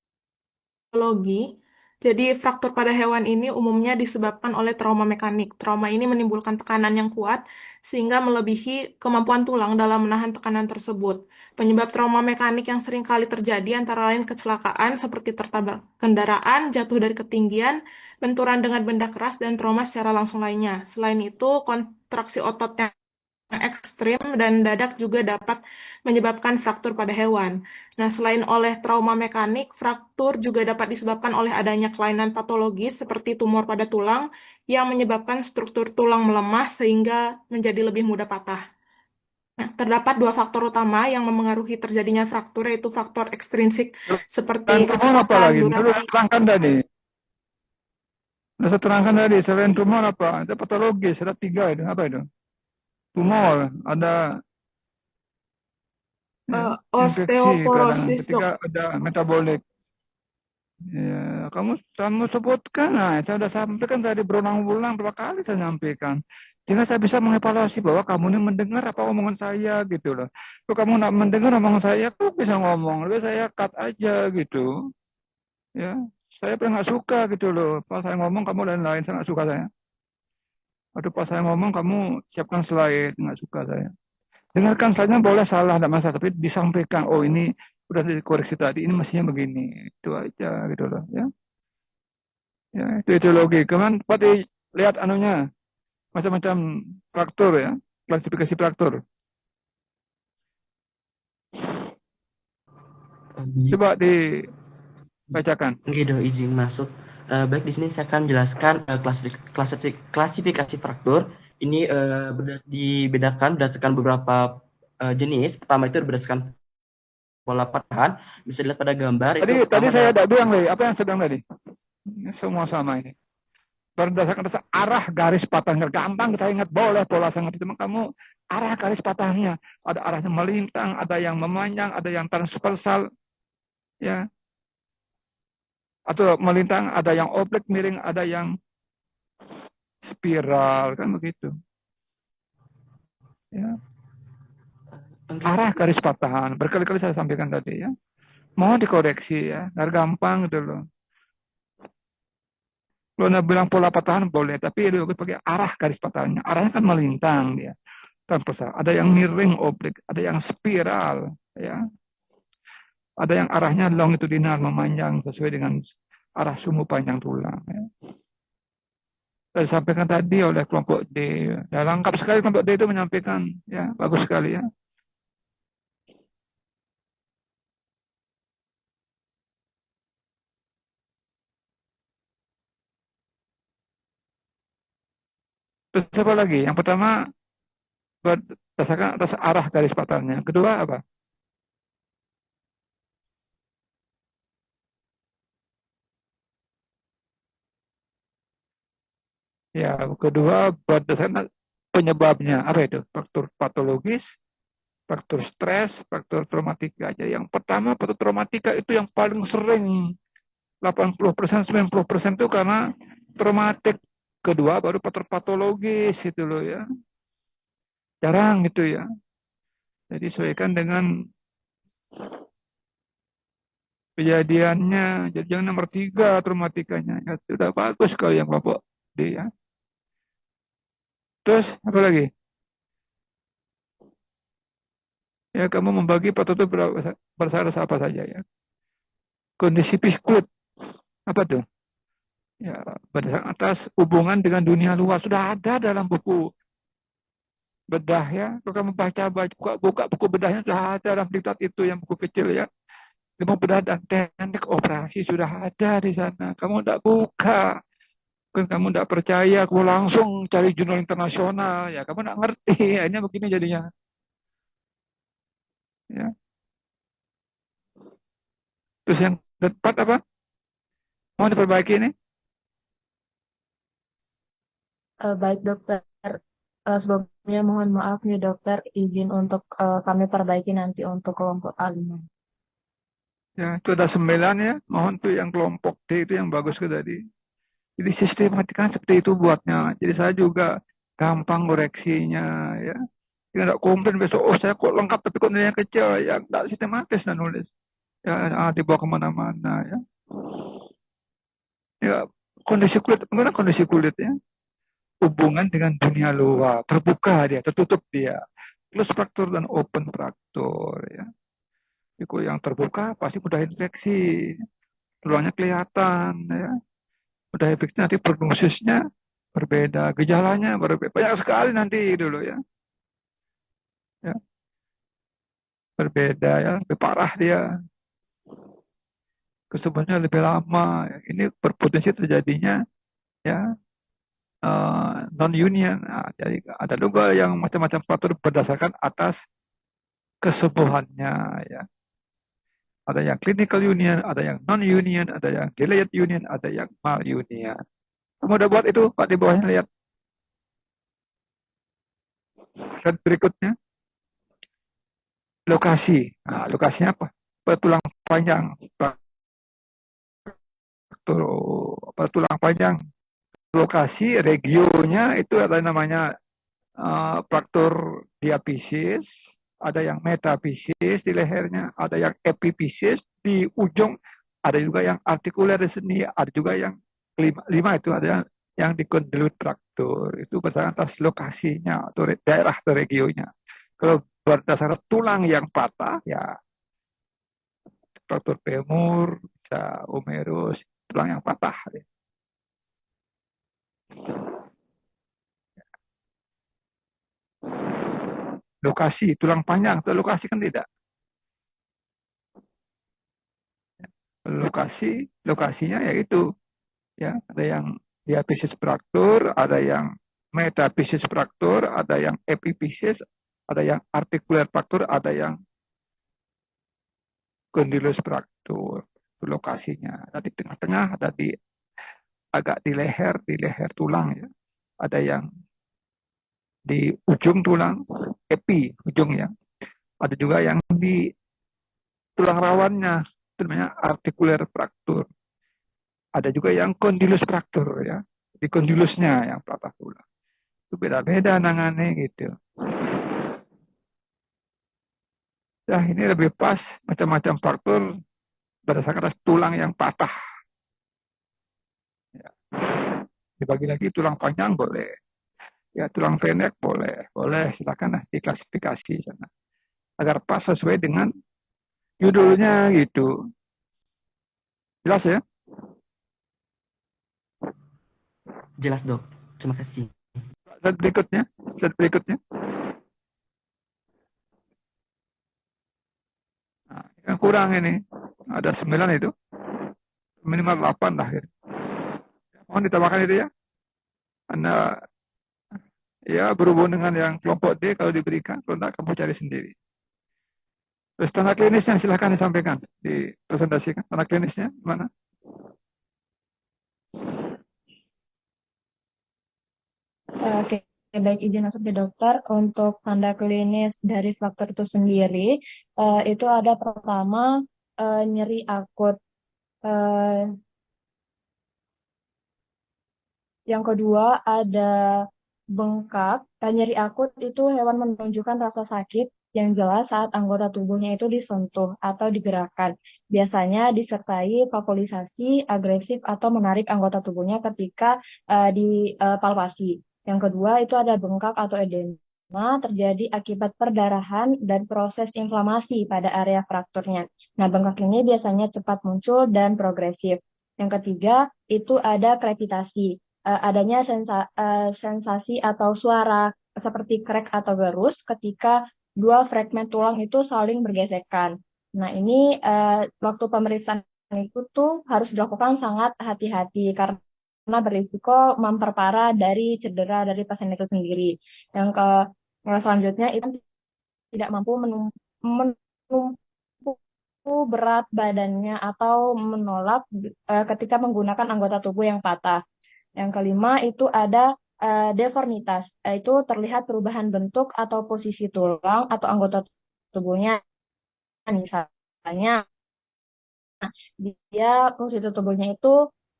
Jadi, fraktur pada hewan ini umumnya disebabkan oleh trauma mekanik. Trauma ini menimbulkan tekanan yang kuat sehingga melebihi kemampuan tulang dalam menahan tekanan tersebut. Penyebab trauma mekanik yang sering kali terjadi antara lain kecelakaan seperti tertabrak kendaraan, jatuh dari ketinggian, benturan dengan benda keras, dan trauma secara langsung lainnya. Selain itu, kontraksi otot yang ekstrim dan dadak juga dapat menyebabkan fraktur pada hewan. Nah, selain oleh trauma mekanik, fraktur juga dapat disebabkan oleh adanya kelainan patologis seperti tumor pada tulang yang menyebabkan struktur tulang melemah sehingga menjadi lebih mudah patah. Nah, terdapat dua faktor utama yang memengaruhi terjadinya fraktur, yaitu faktor ekstrinsik seperti Tumor apa lagi? kecepatan, Dulu durasi. terangkan tadi. Sudah saya terangkan tadi, selain tumor apa? Ada patologis, ada 3 itu. Apa itu? Tumor, ada ya, infeksi, kadang Osteoporosis, ketika ada metabolik. Ya, kamu sebutkan, nah, saya sudah sampaikan tadi berulang-ulang berapa kali saya sampaikan. Sehingga saya bisa mengevaluasi bahwa kamu ini mendengar apa omongan saya gitu loh. Kalau kamu nggak mendengar omongan saya, kok bisa ngomong? Lebih saya cut aja gitu. Ya, saya pernah nggak suka gitu loh. Pas saya ngomong kamu lain-lain, saya nggak suka saya. Aduh, pas saya ngomong kamu siapkan slide, nggak suka saya. Dengarkan saja boleh salah, tidak masalah, tapi disampaikan, oh ini udah dikoreksi tadi, ini mestinya begini, itu aja gitu loh ya. Ya, itu etiologi. Kemudian Pak lihat anunya, macam-macam fraktur ya, klasifikasi fraktur. Coba dibacakan. Oke, dok, izin masuk. Baik, di sini saya akan jelaskan klasifikasi fraktur. Ini dibedakan berdasarkan beberapa jenis. Pertama itu berdasarkan pola patahan. Bisa dilihat pada gambar. Tadi saya tidak bilang nih, apa yang sedang tadi? Ini semua sama ini. Berdasarkan arah garis patahnya, gampang kita ingat, boleh pola sangat itu. Kamu arah garis patahnya, ada arahnya melintang, ada yang memanjang, ada yang transversal, ya, atau melintang, ada yang oblik miring, ada yang spiral, kan begitu. Ya. arah garis patahan. Berkali-kali saya sampaikan tadi ya. Mohon dikoreksi ya, biar gampang gitu loh. Kalau Anda bilang pola patahan boleh, tapi dia pakai arah garis patahannya. Arahnya kan melintang dia. Tanpa salah. Ada yang miring oblik, ada yang spiral, ya. Ada yang arahnya longitudinal memanjang sesuai dengan arah sumbu panjang tulang. Ya. Saya sampaikan tadi oleh kelompok D. Ya, lengkap sekali kelompok D itu menyampaikan, ya bagus sekali ya. Terus apa lagi? Yang pertama berdasarkan atas arah garis patahannya. Kedua apa? Ya, kedua berdasarkan penyebabnya. Apa itu? Faktor patologis, faktor stres, faktor traumatika. Jadi yang pertama faktor traumatika itu yang paling sering 80%, 90% itu karena traumatik. Kedua baru faktor patologis itu loh ya. Jarang gitu ya. Jadi sesuaikan dengan kejadiannya. Jadi yang nomor 3 traumatikanya. Ya, sudah bagus sekali yang kelompok D ya. Terus apa lagi? Ya kamu membagi faktor itu berdasarkan apa saja ya. Kondisi psikut. Apa tuh? Ya, berdasarkan atas hubungan dengan dunia luar. Sudah ada dalam buku bedah ya. Kalau kamu buka buku bedahnya sudah ada dalam diktat itu yang buku kecil ya. Ilmu bedah dan teknik operasi sudah ada di sana. Kamu tidak buka. Kan kamu tidak percaya, kamu langsung cari jurnal internasional. Ya, kamu tidak ngerti. Akhirnya begini jadinya. Ya. Terus yang keempat apa? Mau diperbaiki ini? Baik dokter, sebelumnya mohon maaf nih dokter, izin untuk kami perbaiki nanti untuk kelompok A5. Ya, itu ada 9 ya. Mohon tuh yang kelompok D itu yang bagus ke tadi. Jadi sistematika seperti itu buatnya. Jadi saya juga gampang koreksinya ya. Tidak komplain besok, oh saya kok lengkap tapi kok nilainya kecil. Ya tidak sistematis dan nulis. Ya dibawa kemana-mana ya. Ya kondisi kulit, bagaimana kondisi kulit ya? Hubungan dengan dunia luar, terbuka dia, tertutup dia. Close fraktur dan open fraktur ya. Itu yang terbuka pasti mudah infeksi. Tulangnya kelihatan ya. Udah efeknya nanti prognosisnya berbeda, gejalanya berbeda, banyak sekali nanti dulu ya. Ya, berbeda ya, lebih parah dia, kesembuhannya lebih lama. Ini berpotensi terjadinya ya non union. Nah, jadi ada juga yang macam-macam faktor berdasarkan atas kesembuhannya ya. Ada yang clinical union, ada yang non union, ada yang delayed union, ada yang mal union. Kamu udah buat itu Pak di bawahnya lihat. Slide berikutnya. Lokasi. Nah, lokasinya apa? Tulang panjang. Tulang panjang. Lokasi, regionnya itu ada namanya fraktur diapisis, ada yang metafisis di lehernya, ada yang epifisis di ujung, ada juga yang artikuler di sini, ada juga yang lima itu ada yang di condyloid fraktur. Itu berdasarkan atas lokasinya atau daerah atau regionnya. Kalau berdasarkan tulang yang patah ya fraktur femur, bisa humerus, tulang yang patah. Lokasi, tulang panjang, atau lokasi kan tidak. Lokasinya yaitu ya ada yang diapisis fraktur, ada yang metafisis fraktur, ada yang epifisis, ada yang artikuler fraktur, ada yang condylus fraktur. Itu lokasinya. Ada di tengah-tengah, ada di agak di leher tulang ya. Ada yang di ujung tulang, ujungnya. Ada juga yang di tulang rawannya, itu namanya artikuler fraktur. Ada juga yang condylus fraktur ya, di condylusnya yang patah tulang. Itu beda-beda nangannya gitu. Ya, ini lebih pas macam-macam fraktur berdasarkan atas tulang yang patah. Ya. Dibagi lagi tulang panjang boleh, ya tulang pendek boleh silakan diklasifikasi sana agar pas sesuai dengan judulnya gitu. Jelas ya? Jelas dok, terima kasih. Slide berikutnya, Nah, yang kurang ini ada 9 itu, minimal 8 lah. Mohon ditambahkan itu ya. Anda ya berhubung dengan yang kelompok D kalau diberikan, kalau tidak kamu cari sendiri. Terus tanda klinisnya silahkan disampaikan, dipresentasikan. Tanda klinisnya mana? Oke, baik izin masuk di dokter. Untuk tanda klinis dari fraktur itu sendiri, itu ada pertama nyeri akut. Yang kedua ada bengkak. Nyeri akut itu hewan menunjukkan rasa sakit yang jelas saat anggota tubuhnya itu disentuh atau digerakkan. Biasanya disertai vaporisasi, agresif, atau menarik anggota tubuhnya ketika dipalpasi. Yang kedua itu ada bengkak atau edema terjadi akibat perdarahan dan proses inflamasi pada area frakturnya. Nah, bengkak ini biasanya cepat muncul dan progresif. Yang ketiga itu ada krepitasi. Adanya sensasi atau suara seperti krek atau gerus ketika dua fragmen tulang itu saling bergesekan. Nah, ini waktu pemeriksaan itu tuh harus dilakukan sangat hati-hati karena berisiko memperparah dari cedera dari pasien itu sendiri. Yang selanjutnya itu tidak mampu menumpu berat badannya atau menolak ketika menggunakan anggota tubuh yang patah. Yang kelima itu ada deformitas, itu terlihat perubahan bentuk atau posisi tulang atau anggota tubuhnya. Misalnya dia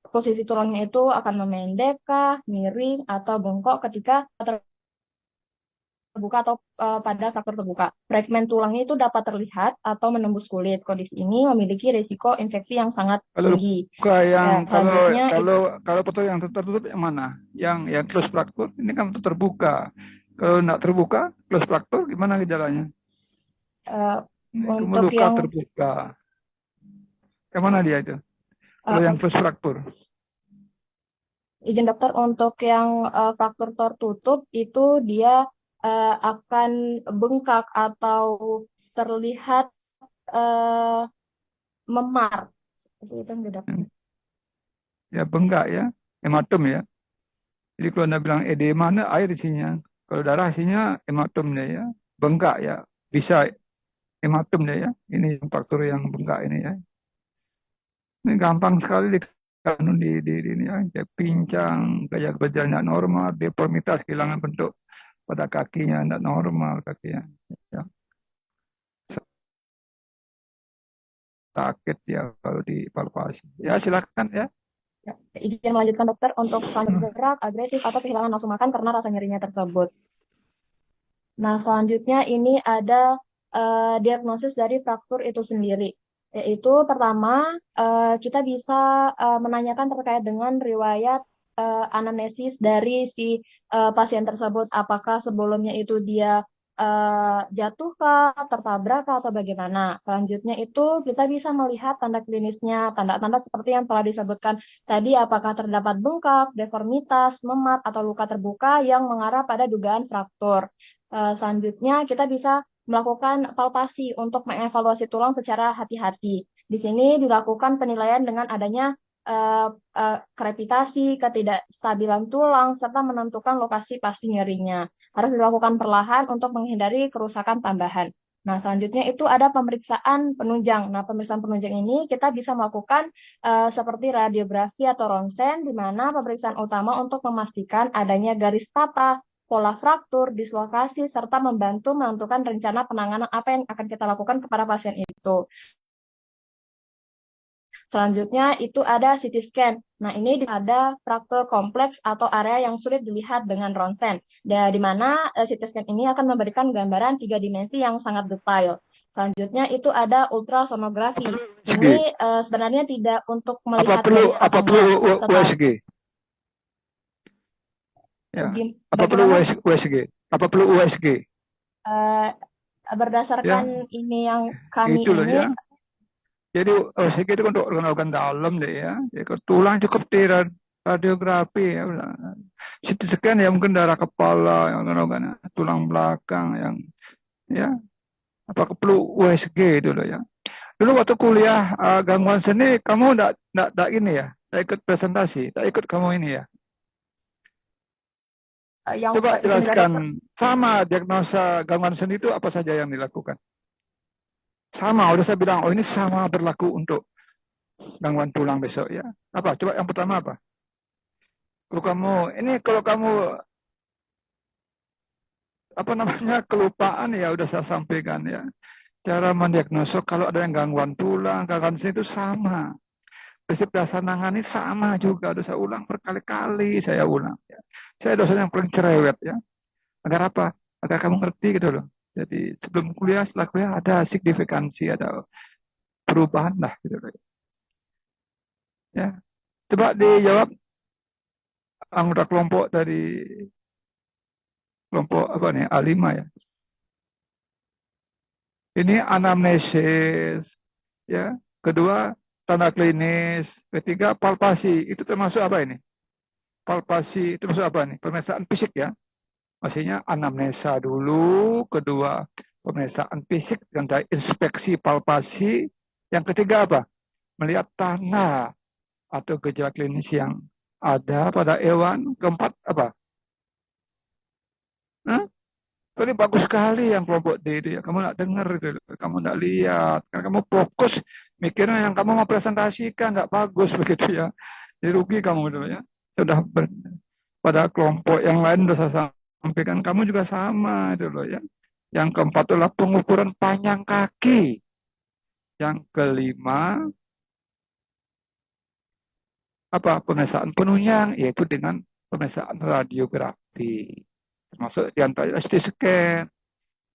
posisi tulangnya itu akan memendek kah, miring atau bengkok ketika terbuka atau pada fraktur terbuka. Fragmen tulangnya itu dapat terlihat atau menembus kulit. Kondisi ini memiliki risiko infeksi yang sangat tinggi. Buka yang Selanjutnya kalau foto yang tertutup yang mana? Yang close fraktur ini kan terbuka. Kalau tidak terbuka, close fraktur gimana gejalanya? untuk luka yang terbuka. Yang mana dia itu? Kalau yang close fraktur. izin dokter, untuk yang fraktur tertutup itu dia akan bengkak atau terlihat memar. Seperti itu dokter. Ya bengkak ya, hematom ya. Jadi kalau Anda bilang edema, air isinya. Kalau darah isinya hematomnya ya. Bengkak ya, bisa hematomnya ya. Ini faktor yang bengkak ini ya. Ini gampang sekali di ini ya. Dia pincang, gaya kerja tidak normal, deformitas, kehilangan bentuk pada kakinya tidak normal kakinya. Ya. Sakit ya kalau dipalpasi. Ya silakan ya. Ya, izin melanjutkan dokter, untuk selanjutnya gerak, agresif, atau kehilangan nafsu makan karena rasa nyerinya tersebut. Nah, selanjutnya ini ada diagnosis dari fraktur itu sendiri. Yaitu pertama, kita bisa menanyakan terkait dengan riwayat anamnesis dari si pasien tersebut. Apakah sebelumnya itu dia jatuh kah, tertabrak kah, atau bagaimana. Selanjutnya itu kita bisa melihat tanda klinisnya, tanda-tanda seperti yang telah disebutkan tadi, apakah terdapat bengkak, deformitas, memat, atau luka terbuka yang mengarah pada dugaan fraktur. Selanjutnya kita bisa melakukan palpasi untuk mengevaluasi tulang secara hati-hati. Di sini dilakukan penilaian dengan adanya krepitasi, ketidakstabilan tulang, serta menentukan lokasi pasti nyerinya. Harus dilakukan perlahan untuk menghindari kerusakan tambahan. Nah, selanjutnya itu ada pemeriksaan penunjang. Nah, pemeriksaan penunjang ini kita bisa melakukan seperti radiografi atau ronsen, di mana pemeriksaan utama untuk memastikan adanya garis patah, pola fraktur, dislokasi, serta membantu menentukan rencana penanganan apa yang akan kita lakukan kepada pasien itu. Selanjutnya itu ada CT scan. Nah, ini ada fraktur kompleks atau area yang sulit dilihat dengan ronsen. Di mana CT scan ini akan memberikan gambaran 3 dimensi yang sangat detail. Selanjutnya itu ada ultrasonografi. USG? Ini sebenarnya tidak untuk Apa melihat perlu garis patungnya, tetapi USG? Ya. Apa perlu bagaimana USG? Apa perlu USG? eh, Ya, berdasarkan ini yang kami itu loh ini ya. Jadi USG itu untuk organ-organ dalam deh ya. Jadi kalau tulang cukup di radiografi ya. CT scan ya mungkin darah kepala, yang organ-organ tulang belakang, yang ya. Apa perlu USG itu loh ya. Dulu waktu kuliah gangguan seni, kamu enggak ini ya, tak ikut presentasi, tak ikut kamu ini ya. yang Coba izin enggak, dokter. jelaskan sama diagnosa gangguan seni itu apa saja yang dilakukan. Sama, udah saya bilang, oh ini sama berlaku untuk gangguan tulang besok ya. Apa? Coba yang pertama apa? Kalau kamu apa namanya kelupaan ya udah saya sampaikan ya. Cara mendiagnosa kalau ada yang gangguan tulang, gangguan seni itu sama. Prinsip dasar nangani sama juga. Udah saya ulang berkali-kali saya ulang. Ya. Saya dosen yang paling cerewet ya. Agar apa? Agar kamu ngerti gitu loh. Jadi sebelum kuliah, setelah kuliah ada signifikansi, ada perubahan lah gitu loh. Ya. Coba dijawab anggota kelompok dari kelompok apa nih? A5 ya. Ini anamnesis ya. Kedua tanda klinis, ketiga palpasi. Itu termasuk apa ini? Palpasi itu termasuk apa nih? Pemeriksaan fisik ya. Maksudnya anamnesa dulu, kedua pemeriksaan fisik dengan inspeksi palpasi, yang ketiga apa? Melihat tanda atau gejala klinis yang ada pada hewan. Keempat apa? Hah? Tadi bagus sekali yang kelompok D itu ya. Kamu nggak dengar gitu, kamu nggak lihat, karena kamu fokus mikirnya yang kamu mau presentasikan nggak bagus begitu ya. Jadi rugi kamu gitu ya. Sudah pada kelompok yang lain sudah saya sampaikan, kamu juga sama itu loh ya. Yang keempat adalah pengukuran panjang kaki. Yang kelima apa? Pemeriksaan penunjang, yaitu dengan pemeriksaan radiografi. Termasuk diantaranya CT scan.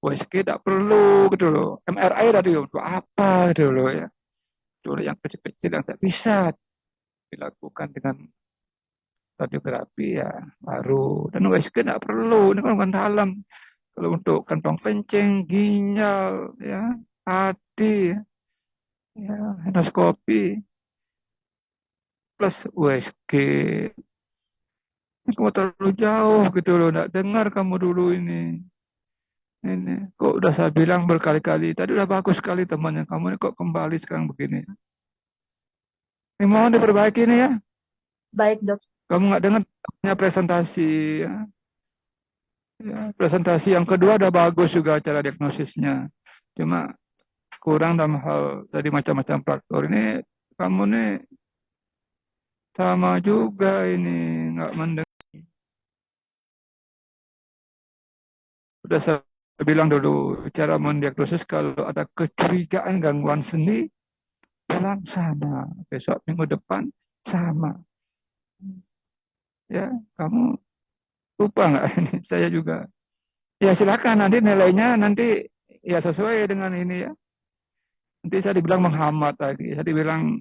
USG tidak perlu gitu loh. MRI tadi untuk apa gitu loh ya. Itu yang kecil-kecil yang tak bisa dilakukan dengan radiografi ya baru. Dan USG tidak perlu, ini kan dalam. Kalau untuk kantong kencing, ginjal, ya, hati, ya, endoskopi, plus USG. Kamu terlalu jauh gitu loh, tidak dengar kamu dulu ini. Ini kok udah saya bilang berkali-kali. Tadi udah bagus sekali temannya kamu ini kok kembali sekarang begini. Ini mohon diperbaiki ini ya. Baik, dok. Kamu nggak dengar presentasi ya. Ya, presentasi yang kedua udah bagus juga cara diagnosisnya. Cuma kurang dalam hal tadi macam-macam faktor ini. Kamu nih sama juga ini nggak mendengar. Udah saya bilang dulu cara mendiagnosis kalau ada kecurigaan gangguan seni, pulang sama, besok minggu depan sama. Ya, kamu lupa nggak ini? Saya juga. Ya silakan nanti nilainya nanti ya sesuai dengan ini ya. Nanti saya dibilang menghambat lagi, saya dibilang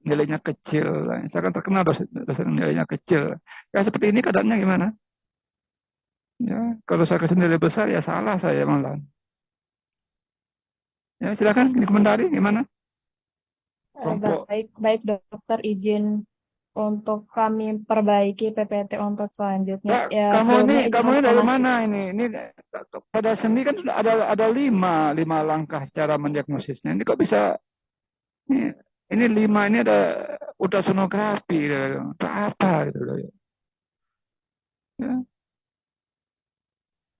nilainya kecil. Saya kan terkenal dosen nilainya kecil. Ya seperti ini keadaannya gimana? Ya, kalau saya kasih nilai besar ya salah saya malah. Ya silakan dikomentari gimana? Baik dokter, izin untuk kami perbaiki PPT untuk selanjutnya. Ya, Kamu sebelumnya ini dari mana ini? Ini pada seni kan sudah ada lima langkah cara mendiagnosisnya. Ini kok bisa ini 5 ini ada ultrasonografi untuk apa gitu loh. Ya.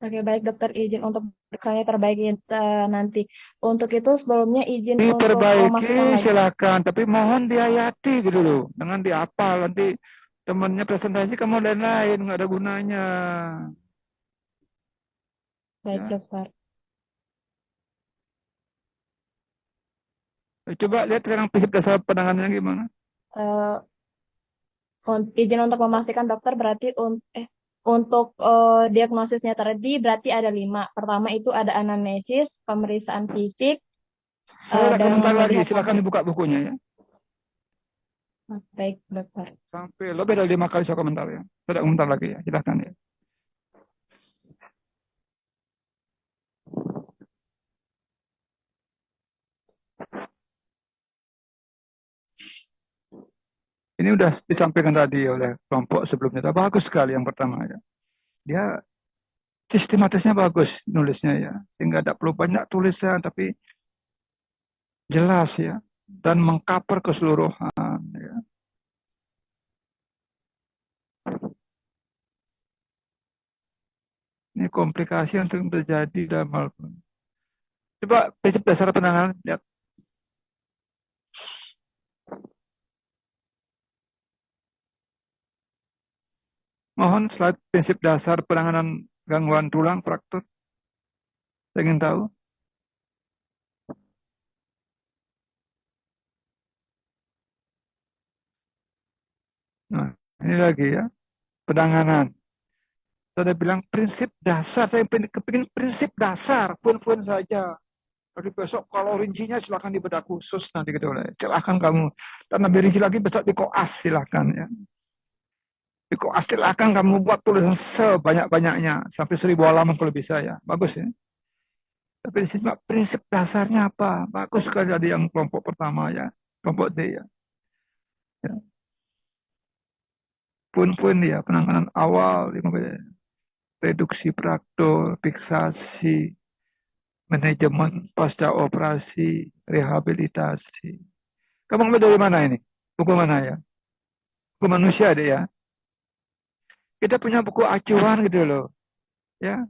Oke, baik dokter, izin untuk kami perbaiki nanti. Untuk itu sebelumnya izin untuk memastikan Diperbaiki lagi. silakan, tapi mohon dihayati gitu loh. Jangan dihafal nanti temannya presentasi kamu lain-lain nggak ada gunanya. Baik Ya. dokter. Coba lihat sekarang prinsip dasar penanganannya gimana. Izin untuk memastikan dokter berarti untuk diagnosisnya tadi berarti ada 5. Pertama itu ada anamnesis, pemeriksaan fisik, Saya ada Dan komentar lagi, melihat silakan dibuka bukunya ya. baik, dokter. Sampai lebih dari 5 kali saya komentar ya. Saya ada komentar lagi ya, silakan ya. Ini udah disampaikan tadi oleh kelompok sebelumnya. Bagus sekali yang pertama ya. Dia sistematisnya bagus nulisnya ya. Sehingga tidak perlu banyak tulisan tapi jelas ya. Dan mengcover keseluruhan ya. Ini komplikasi yang terjadi dalam hal. Coba prinsip dasar penanganan lihat. Mohon slide prinsip dasar penanganan gangguan tulang fraktur. Saya ingin tahu. Nah, ini lagi ya. Penanganan. Saya bilang prinsip dasar. Saya kepingin prinsip dasar. Pun saja. Tapi besok kalau rincinya silakan dibedah khusus nanti gitu. Silakan kamu. Dan lebih rinci lagi besok di koas silakan ya. Di koas silakan kamu buat tulisan sebanyak-banyaknya. Sampai 1000 halaman kalau bisa ya. Bagus ya. Tapi di sini prinsip dasarnya apa? Bagus sekali tadi yang kelompok pertama ya. Kelompok D ya. Ya. Pun ya penanganan awal, reduksi fraktur, fiksasi, manajemen pasca operasi, rehabilitasi. Kamu ambil dari mana ini? Buku mana ya? Buku manusia deh ya. Kita punya buku acuan gitu loh. Ya.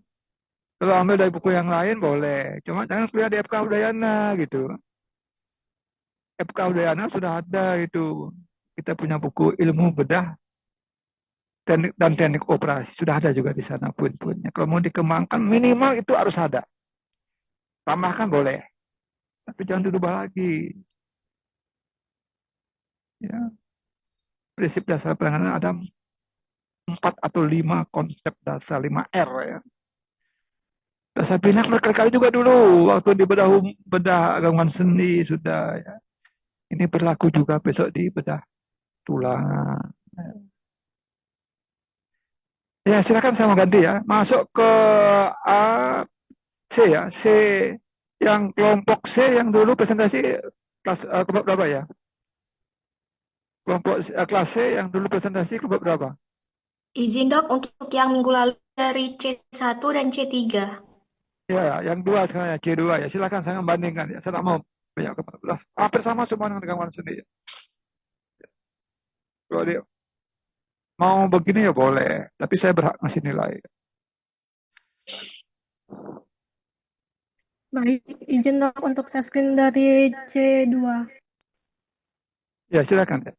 Kalau ambil dari buku yang lain boleh. Cuma jangan kuliah di FK Udayana gitu. FK Udayana sudah ada itu. Kita punya buku ilmu bedah dan teknik operasi. Sudah ada juga di sana pun-punnya. Kalau mau dikembangkan minimal itu harus ada. Tambahkan boleh. Tapi jangan dirubah lagi. Ya. Prinsip dasar penanganan ada 4 atau 5 konsep dasar, 5 R ya. Saya bilang berkali-kali juga dulu waktu di bedah gangguan sendi sudah ya. Ini berlaku juga besok di bedah tulang. Ya silakan saya mau ganti ya. Masuk ke A, C ya. C yang kelompok C yang dulu presentasi kelompok berapa ya? Kelompok kelas C yang dulu presentasi kelompok berapa? Izin dok, untuk yang minggu lalu dari C1 dan C3. Ya, yang dua sekarang ya, C2 ya. Silakan saya membandingkan ya. Saya tidak mau banyak kebetulan. Hampir sama semua dengan gangguan sendi. Kalau dia mau begini ya boleh, tapi saya berhak ngasih nilai. Baik, izin dok untuk share screen dari C2. Ya, silakan ya.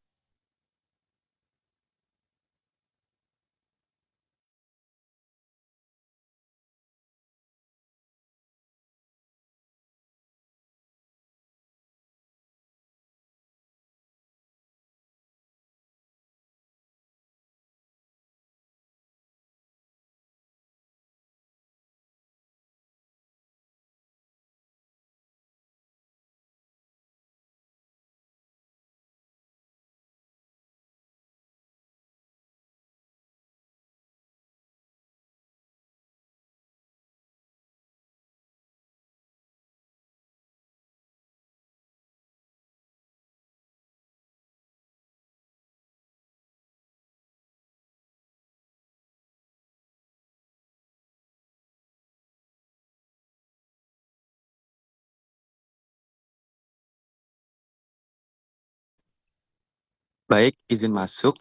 Baik, izin masuk.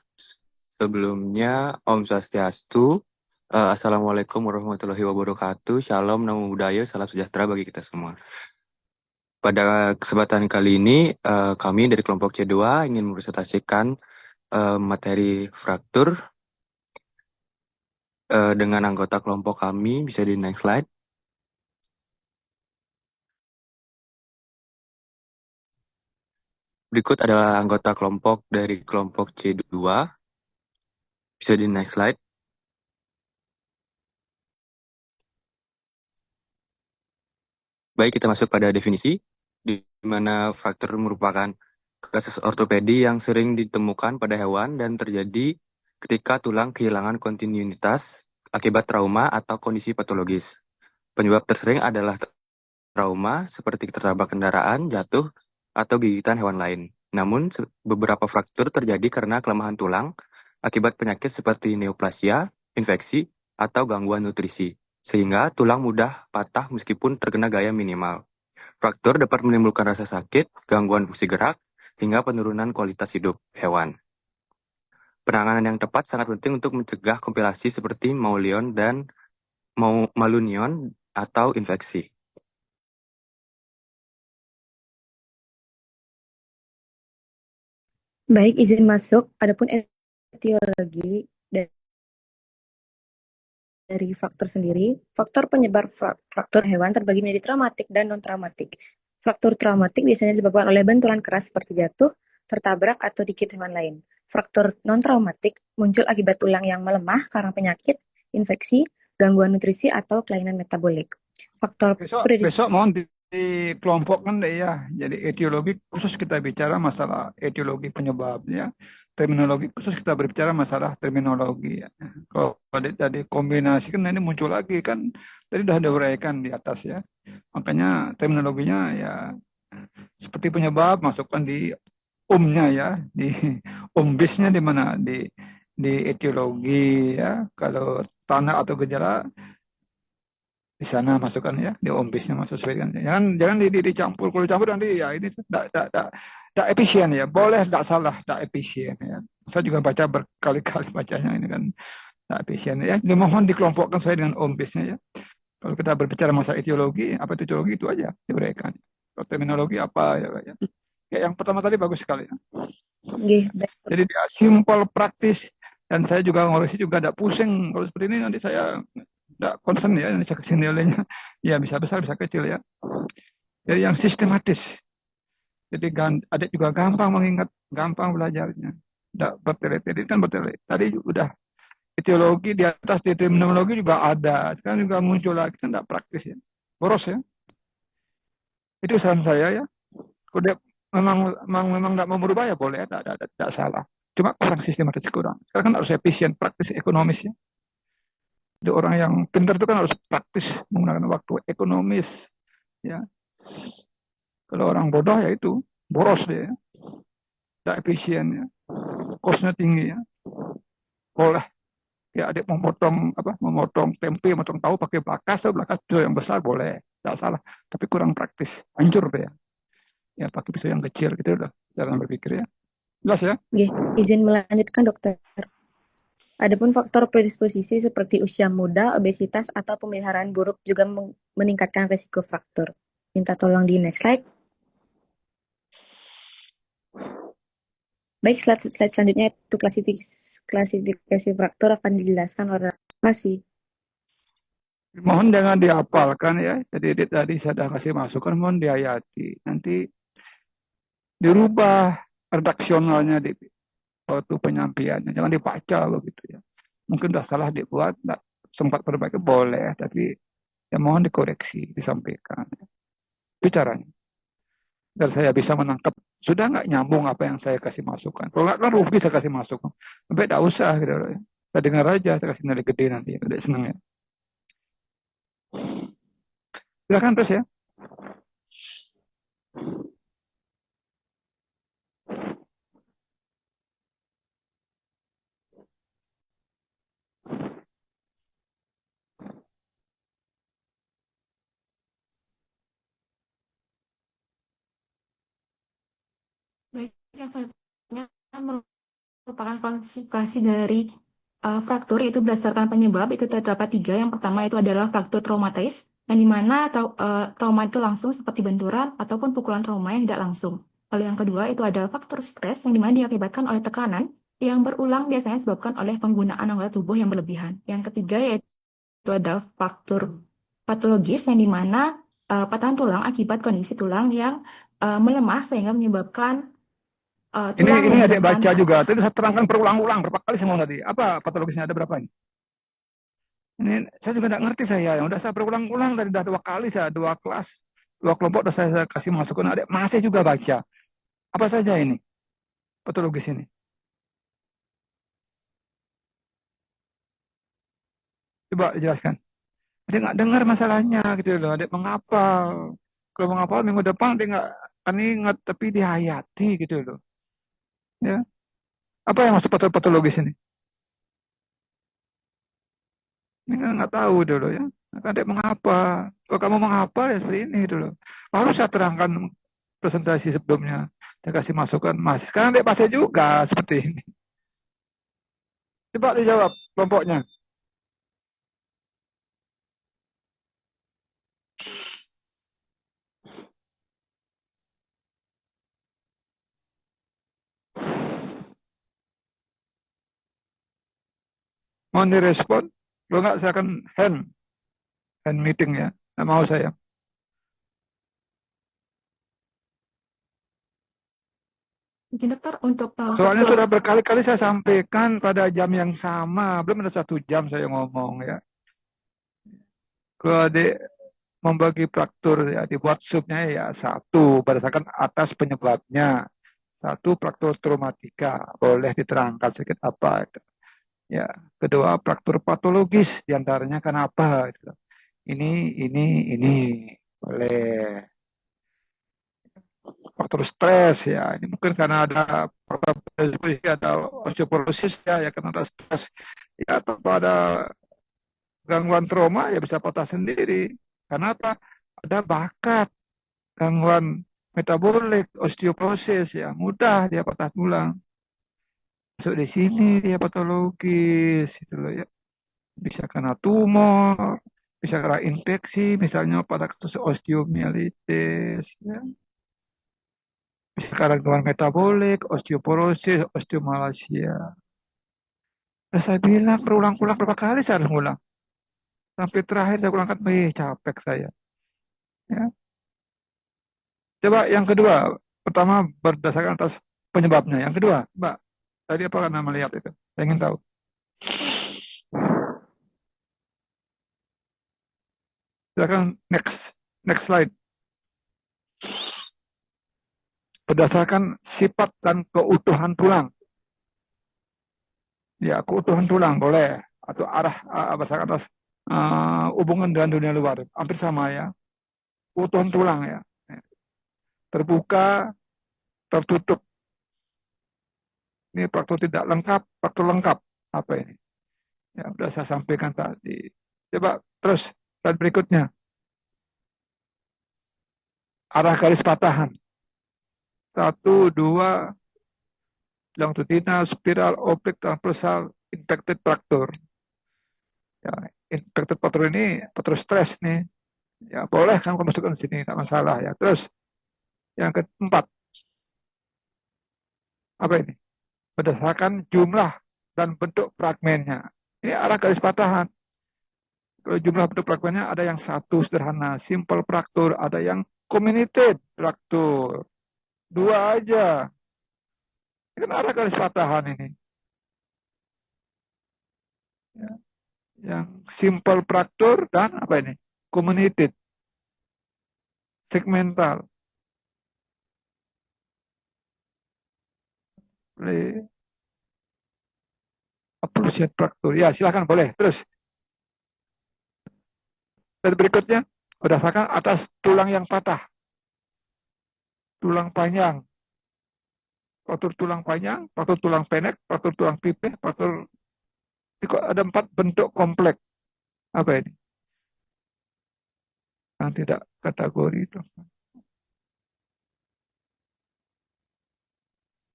Sebelumnya, Om Swastiastu. Assalamualaikum warahmatullahi wabarakatuh. Shalom, namo buddhaya, salam sejahtera bagi kita semua. Pada kesempatan kali ini, kami dari kelompok C2 ingin mempresentasikan materi fraktur dengan anggota kelompok kami. Bisa di next slide. Berikut adalah anggota kelompok dari kelompok C2. Bisa di next slide. Baik, kita masuk pada definisi. di mana fraktur merupakan kasus ortopedi yang sering ditemukan pada hewan dan terjadi ketika tulang kehilangan kontinuitas akibat trauma atau kondisi patologis. Penyebab tersering adalah trauma seperti tertabrak kendaraan, jatuh, atau gigitan hewan lain. Namun, beberapa fraktur terjadi karena kelemahan tulang akibat penyakit seperti neoplasia, infeksi, atau gangguan nutrisi, sehingga tulang mudah patah meskipun terkena gaya minimal. Fraktur dapat menimbulkan rasa sakit, gangguan fungsi gerak, hingga penurunan kualitas hidup hewan. Penanganan yang tepat sangat penting untuk mencegah komplikasi seperti maulion dan malunion atau infeksi. Baik, izin masuk. Adapun etiologi dari faktor sendiri, faktor penyebar faktor hewan terbagi menjadi traumatik dan non-traumatik. Faktor traumatik biasanya disebabkan oleh benturan keras seperti jatuh, tertabrak, atau digigit hewan lain. Faktor non-traumatik muncul akibat tulang yang melemah karena penyakit, infeksi, gangguan nutrisi, atau kelainan metabolik. Faktor Besok mohon dikelompokkan deh ya. Jadi etiologi khusus kita bicara masalah etiologi penyebabnya. Terminologi khusus kita berbicara masalah terminologi. Ya. Kalau tadi kombinasi kan ini muncul lagi kan. Tadi sudah ada uraikan di atas ya. Makanya terminologinya ya seperti penyebab masukkan di umnya ya, di umbisnya di mana di etiologi ya. Kalau tanda atau gejala di sana masukkan ya, di umbisnya masuk sesuai dengan jangan dicampur. Kalau dicampur nanti ya ini tidak efisien ya. Boleh tidak salah, tidak efisien ya. Saya juga baca berkali-kali bacanya ini kan tidak efisien ya. Dimohon dikelompokkan sesuai dengan umbisnya ya. Kalau kita berbicara masalah etiologi, apa itu etiologi itu aja diberikan. Kalau terminologi apa ya, ya. Ya, yang pertama tadi bagus sekali ya. Jadi dia simpel, praktis, dan saya juga ngurusi juga tidak pusing. Kalau seperti ini nanti saya tidak concern ya, nanti saya kesini nilainya. Ya bisa besar, bisa kecil ya. Jadi yang sistematis. Jadi adik juga gampang mengingat, gampang belajarnya. Tidak bertele-tele, kan bertele. Tadi udah etiologi di atas, di terminologi juga ada. Sekarang juga muncul lagi, kan tidak praktis ya. Boros ya. Itu saran saya ya. Kalau dia memang tidak mau berubah ya boleh, tidak salah. Cuma kurang sistematis, kurang. Sekarang kan harus efisien, praktis, ekonomis ya. Jadi orang yang pintar itu kan harus praktis, menggunakan waktu, ekonomis ya. Kalau orang bodoh ya itu boros dia, tidak efisien ya, kosnya tinggi ya. Boleh ya adik memotong tempe, memotong tahu pakai bakas pisau yang besar boleh, tidak salah. Tapi kurang praktis, hancur deh ya. Ya pakai pisau yang kecil gitu udah cara berpikir ya. Jelas ya? Izin melanjutkan dokter. Adapun faktor predisposisi seperti usia muda, obesitas, atau pemeliharaan buruk juga meningkatkan risiko fraktur. Minta tolong di next slide. Baik, slide selanjutnya itu klasifikasi fraktur akan dijelaskan oleh kasih. Mohon jangan dihafalkan ya. Jadi tadi saya sudah kasih masukan, mohon dihayati. Nanti dirubah redaksionalnya di waktu penyampaiannya. Jangan dibaca begitu ya. Mungkin sudah salah dibuat, tidak sempat perbaiki, boleh. Tapi ya mohon dikoreksi, disampaikan. Bicaranya. Dan saya bisa menangkap, sudah nggak nyambung apa yang saya kasih masukan. Kalau nggak kan rugi saya kasih masukan. Sampai tidak usah gitu. Saya dengar aja, saya kasih nilai gede nanti. Udah senang ya. Silakan terus ya. Baik, yang selanjutnya merupakan klasifikasi dari fraktur, yaitu berdasarkan penyebab. Itu terdapat 3. Yang pertama itu adalah fraktur traumatis, yang dimana trauma itu langsung seperti benturan ataupun pukulan trauma yang tidak langsung. Lalu yang kedua itu adalah faktor stres, yang dimana diakibatkan oleh tekanan yang berulang, biasanya disebabkan oleh penggunaan anggota tubuh yang berlebihan. Yang ketiga yaitu adalah faktor patologis, yang dimana patahan tulang akibat kondisi tulang yang melemah sehingga menyebabkan ini adik baca juga. Tadi saya terangkan berulang-ulang berapa kali saya mau tadi. Apa patologisnya, ada berapa ini? Ini saya juga tidak ngerti saya. Yang udah saya berulang-ulang tadi, sudah 2 kali saya 2 kelas. Dua kelompok udah saya kasih masukan, adik masih juga baca. Apa saja ini patologis ini? Coba dijelaskan. Dia nggak dengar masalahnya gitu loh. Adik menghafal. Kalau menghafal minggu depan dia nggak akan ingat, tapi dihayati gitu loh. Ya. Apa yang masuk patologis ini? Ini kan nggak tahu dulu ya. Kan adik menghafal. Kalau kamu menghafal ya seperti ini dulu. Baru saya terangkan presentasi sebelumnya. Saya kasih masukan, Mas. Sekarang adik baca juga seperti ini. Coba dijawab kelompoknya. Mau direspon? Kalau nggak saya akan hand meeting ya. Nggak mau saya. Mungkin dokter untuk Soalnya sudah berkali-kali saya sampaikan pada jam yang sama. Belum ada 1 jam saya ngomong ya. Kalau adik membagi fraktur ya, dibuat subnya ya satu berdasarkan atas penyebabnya. Satu fraktur traumatika, boleh diterangkan sedikit apa itu. Ya, kedua fraktur patologis, diantaranya kenapa? Gitu. Ini boleh. Faktor stres ya, ini mungkin karena ada faktor predisposisi, ada osteoporosis ya karena ada stres ya, atau ada gangguan trauma ya bisa patah sendiri. Karena apa? Ada bakat gangguan metabolik, osteoporosis ya, mudah dia patah tulang. Masuk di sini dia patologis itu loh ya. Bisa karena tumor, bisa karena infeksi, misalnya pada kasus osteomielitis ya. Bisa karena gangguan metabolik, osteoporosis, osteomalacia. Nah, saya bilang berulang-ulang berapa kali saya harus ulang. Sampai terakhir saya ulangkan, capek saya. Ya. Coba yang kedua, pertama berdasarkan atas penyebabnya. Yang kedua, Mbak, tadi apa karena melihat itu? Saya ingin tahu. Silakan next slide. Berdasarkan sifat dan keutuhan tulang. Ya, keutuhan tulang boleh atau arah berdasarkan atas hubungan dengan dunia luar, hampir sama ya. Keutuhan tulang ya. Terbuka, tertutup. Ini fraktur tidak lengkap, fraktur lengkap. Apa ini? Ya, sudah saya sampaikan tadi. Coba terus slide berikutnya. Arah garis patahan. 1, 2, longitudinal, spiral, oblik, transversal, infected fracture. Ya, infected fracture ini fracture stres nih. Ya, boleh kan kamu masukkan di sini, tidak masalah ya. Terus yang keempat. Apa ini? Berdasarkan jumlah dan bentuk fragmennya. Ini arah garis patahan. Kalau jumlah bentuk fragmennya ada yang satu sederhana, simple fracture, ada yang comminuted fracture. 2 aja. Ini kan arah garis patahan ini. Ya. Yang simple fracture dan apa ini? Comminuted. Segmental. Occlusion fracture. Ya, silakan boleh. Terus. Dan berikutnya, berdasarkan atas tulang yang patah. Tulang panjang. Fraktur tulang panjang, fraktur tulang pendek, fraktur tulang pipih, fraktur ada 4 bentuk kompleks. Apa ini? Yang tidak kategori itu.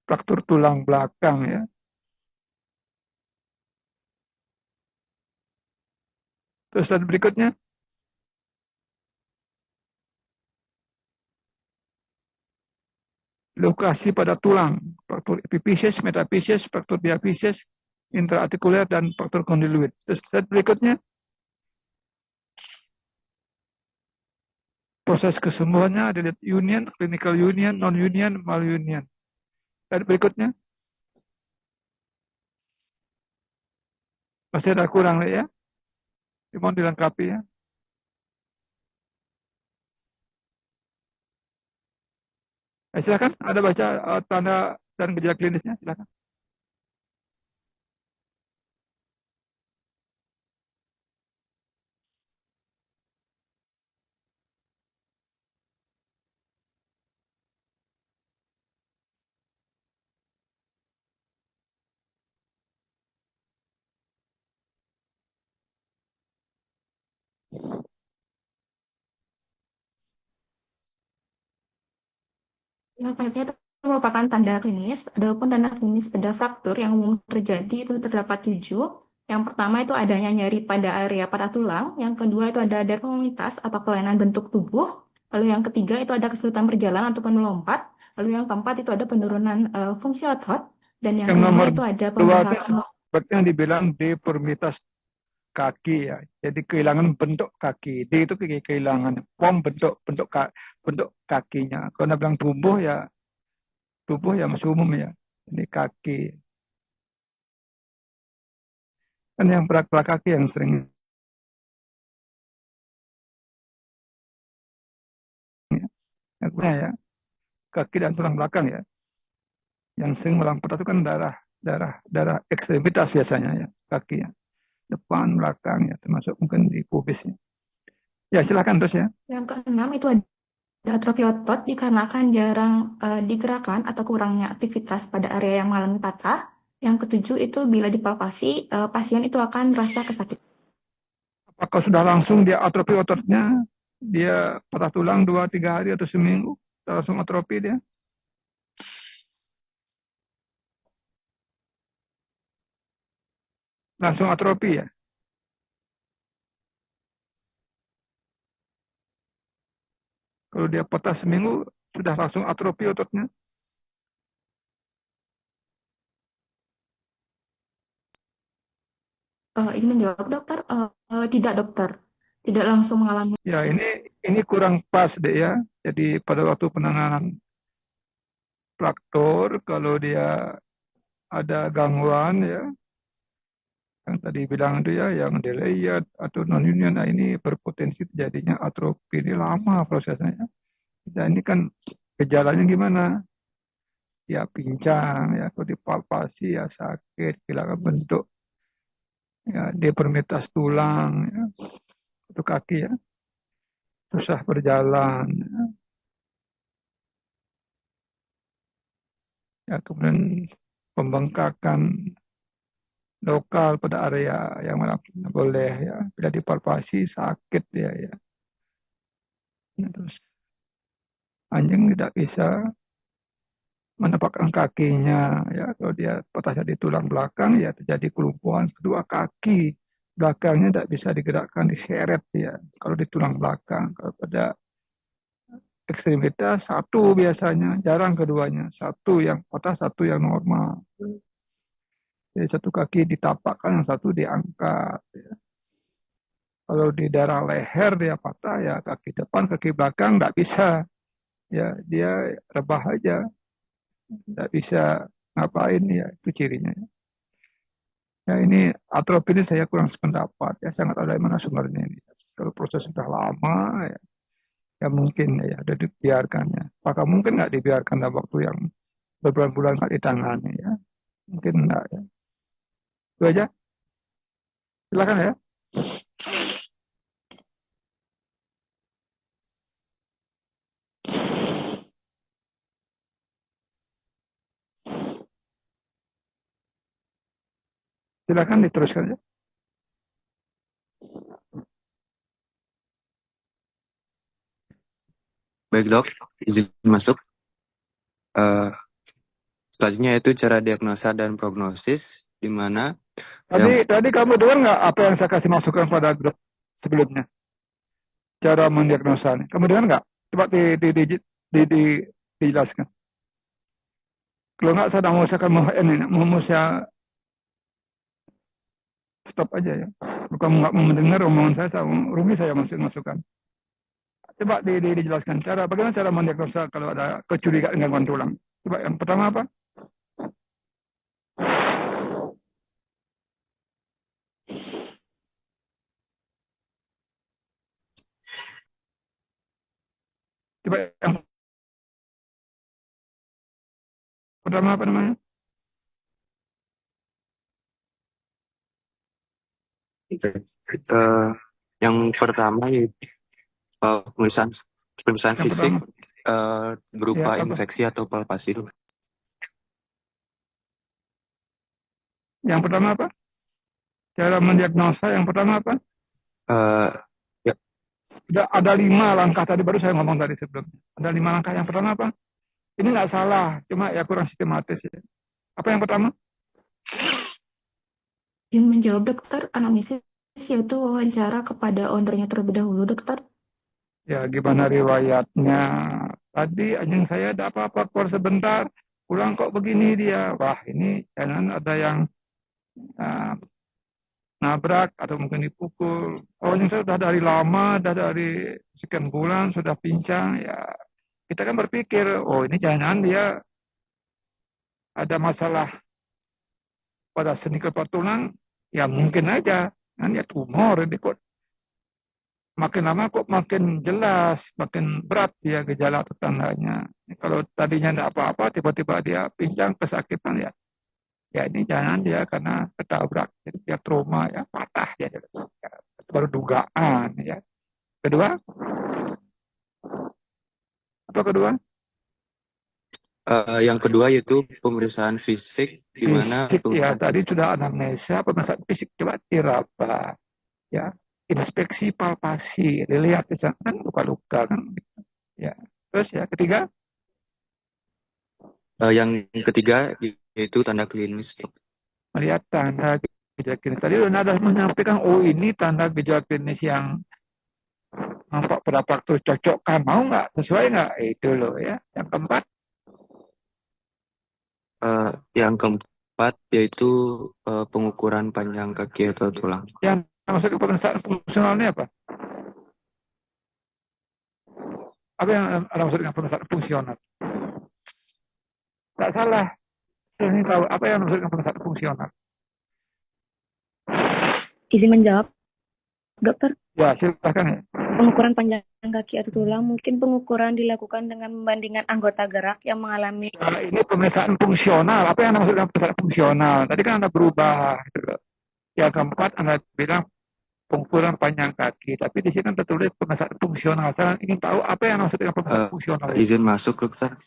Fraktur tulang belakang ya. Terus dan berikutnya. Lokasi pada tulang. Fraktur epiphysis, metaphysis, fraktur diaphysis, intraartikuler, dan fraktur condyloid. Terus dan berikutnya. Proses kesembuhannya ada union, clinical union, non-union, malunion. Dan berikutnya. Pasti ada kurang ya. Mohon dilengkapi ya. Silakan, ada baca tanda dan gejala klinisnya, silakan. Yang selanjutnya itu merupakan tanda klinis. Adapun tanda klinis pada fraktur yang umum terjadi itu terdapat 7. Yang pertama itu adanya nyeri pada area patah tulang. Yang kedua itu ada deformitas atau kelainan bentuk tubuh. Lalu yang ketiga itu ada kesulitan berjalan ataupun melompat. Lalu yang keempat itu ada penurunan fungsi otot. Dan yang Yang kelima nomor itu ada 2 itu pembengkakan. seperti yang dibilang deformitas kaki ya. Jadi kehilangan bentuk kaki. D itu kehilangan form bentuk kakinya. Kalau Anda bilang tubuh ya masih umum ya. Ini kaki. Kan yang berat kaki yang sering ya, kaki dan tulang belakang ya. Yang sering melampau itu kan darah ekstremitas biasanya ya, kaki ya. Depan, belakang ya, termasuk mungkin di pubisnya. Ya, silakan terus ya. Yang keenam itu ada atrofi otot dikarenakan jarang digerakkan atau kurangnya aktivitas pada area yang mengalami patah. Yang ketujuh itu bila dipalpasi, pasien itu akan merasa kesakitan. Apakah sudah langsung dia atrofi ototnya? Dia patah tulang 2-3 hari atau seminggu? Langsung atrofi dia? Langsung atrofi ya? Kalau dia patah seminggu, sudah langsung atrofi ototnya? Ingin menjawab dokter, tidak dokter, tidak langsung mengalami. Ya, ini kurang pas deh ya. Jadi pada waktu penanganan fraktur, kalau dia ada gangguan ya, yang tadi bilang itu ya, yang delayed atau non-union, nah ini berpotensi terjadinya atrofi. Ini lama prosesnya. Dan ini kan gejalanya gimana? Ya pincang, ya kalau dipalpasi ya sakit, kehilangan bentuk, ya deformitas tulang, ya, itu kaki ya, susah berjalan, ya kemudian pembengkakan lokal pada area yang mana boleh ya, bila dipalpasi sakit ya. Ya, terus anjing tidak bisa menepakkan kakinya ya, kalau dia patahnya di tulang belakang ya terjadi kelumpuhan kedua kaki belakangnya tidak bisa digerakkan, diseret ya kalau di tulang belakang. Kalau pada ekstremitas satu biasanya, jarang keduanya, satu yang patah satu yang normal. Jadi satu kaki ditapakkan, yang satu diangkat ya. Kalau di daerah leher dia patah ya, kaki depan kaki belakang tidak bisa ya, dia rebah aja, tidak bisa ngapain ya, itu cirinya. Ya ini atrofi ini saya kurang sependapat ya, sangat ada mana sumbernya ini. Kalau proses sudah lama ya mungkin ya ada dibiarkannya. Apakah mungkin nggak dibiarkan dalam waktu yang berbulan-bulan nggak ditangani ya? Mungkin enggak ya. Itu aja. Silakan ya. Silakan diteruskan ya. Baik dok, izin masuk. Selanjutnya itu cara diagnosa dan prognosis, di mana Tadi kamu dengar nggak apa yang saya kasih masukan pada grup sebelumnya? Cara mendiagnosa nih. Kamu dengar nggak? Coba dijelaskan. Kalau nggak saya mau saya stop aja ya. Kalau kamu nggak mau mendengar omongan saya rugi saya masukan. Coba dijelaskan bagaimana cara mendiagnosa kalau ada kecurigaan gangguan tulang. Coba yang pertama apa? Coba yang pertama apa namanya? Eh, yang pertama yaitu pemeriksaan Yang fisik pertama, ya berupa apa? infeksi atau palpasi. Yang pertama apa? Cara mendiagnosa yang pertama apa? Eh, ya, Ada 5 langkah tadi baru saya ngomong tadi sebelumnya. Ada 5 langkah. Yang pertama apa? Ini nggak salah, cuma ya kurang sistematis ya. Apa yang pertama? Yang menjawab dokter, anamnesis yaitu wawancara kepada ownernya terlebih dahulu, dokter. Ya gimana riwayatnya? Tadi anjing saya ada apa-apa keluar sebentar, pulang kok begini dia. Wah ini jangan ada yang uh, nabrak atau mungkin dipukul. Oh anjing saya sudah dari lama, sudah dari sekian bulan, sudah pincang. Ya kita kan berpikir, oh ini jangan dia ada masalah pada sendi kepala tulang, ya mungkin aja. Kan ya tumor ini kok makin lama kok makin jelas, makin berat dia gejala atau tandanya. Kalau tadinya tidak apa-apa, tiba-tiba dia pincang, kesakitan ya. Ya ini jangan dia karena ketabrak, jadi dia trauma ya, patah ya. Itu baru dugaan ya. Kedua, apa kedua? yang kedua yaitu pemeriksaan fisik, di mana Fisik ya, tadi sudah anamnesa, pemeriksaan fisik coba diraba ya. Inspeksi palpasi, dilihat di sana kan luka-luka kan. Ya. Terus ya ketiga, yang ketiga yaitu tanda klinis. melihat tanda gejala klinis. Tadi udah ada menyampaikan, oh ini tanda gejala klinis yang nampak pada faktor cocokkan, mau nggak, sesuai nggak? Itu loh ya. Yang keempat, Yang keempat yaitu pengukuran panjang kaki atau tulang. yang maksud pemeriksaan fungsionalnya apa? Apa yang ada maksud dengan pemeriksaan fungsional? Tidak salah. Saya ingin tahu apa yang maksud dengan pemeriksaan fungsional. Izin menjawab, dokter? Ya, silakan ya. Pengukuran panjang kaki atau tulang mungkin pengukuran dilakukan dengan membandingkan anggota gerak yang mengalami. Nah, ini pemeriksaan fungsional. Apa yang maksud dengan pemeriksaan fungsional? Tadi kan Anda berubah. Gitu. Yang keempat Anda bilang pengukuran panjang kaki. Tapi di sini kan tertulis pemeriksaan fungsional. Saya ingin tahu apa yang maksud dengan pemeriksaan fungsional. Izin masuk, dokter.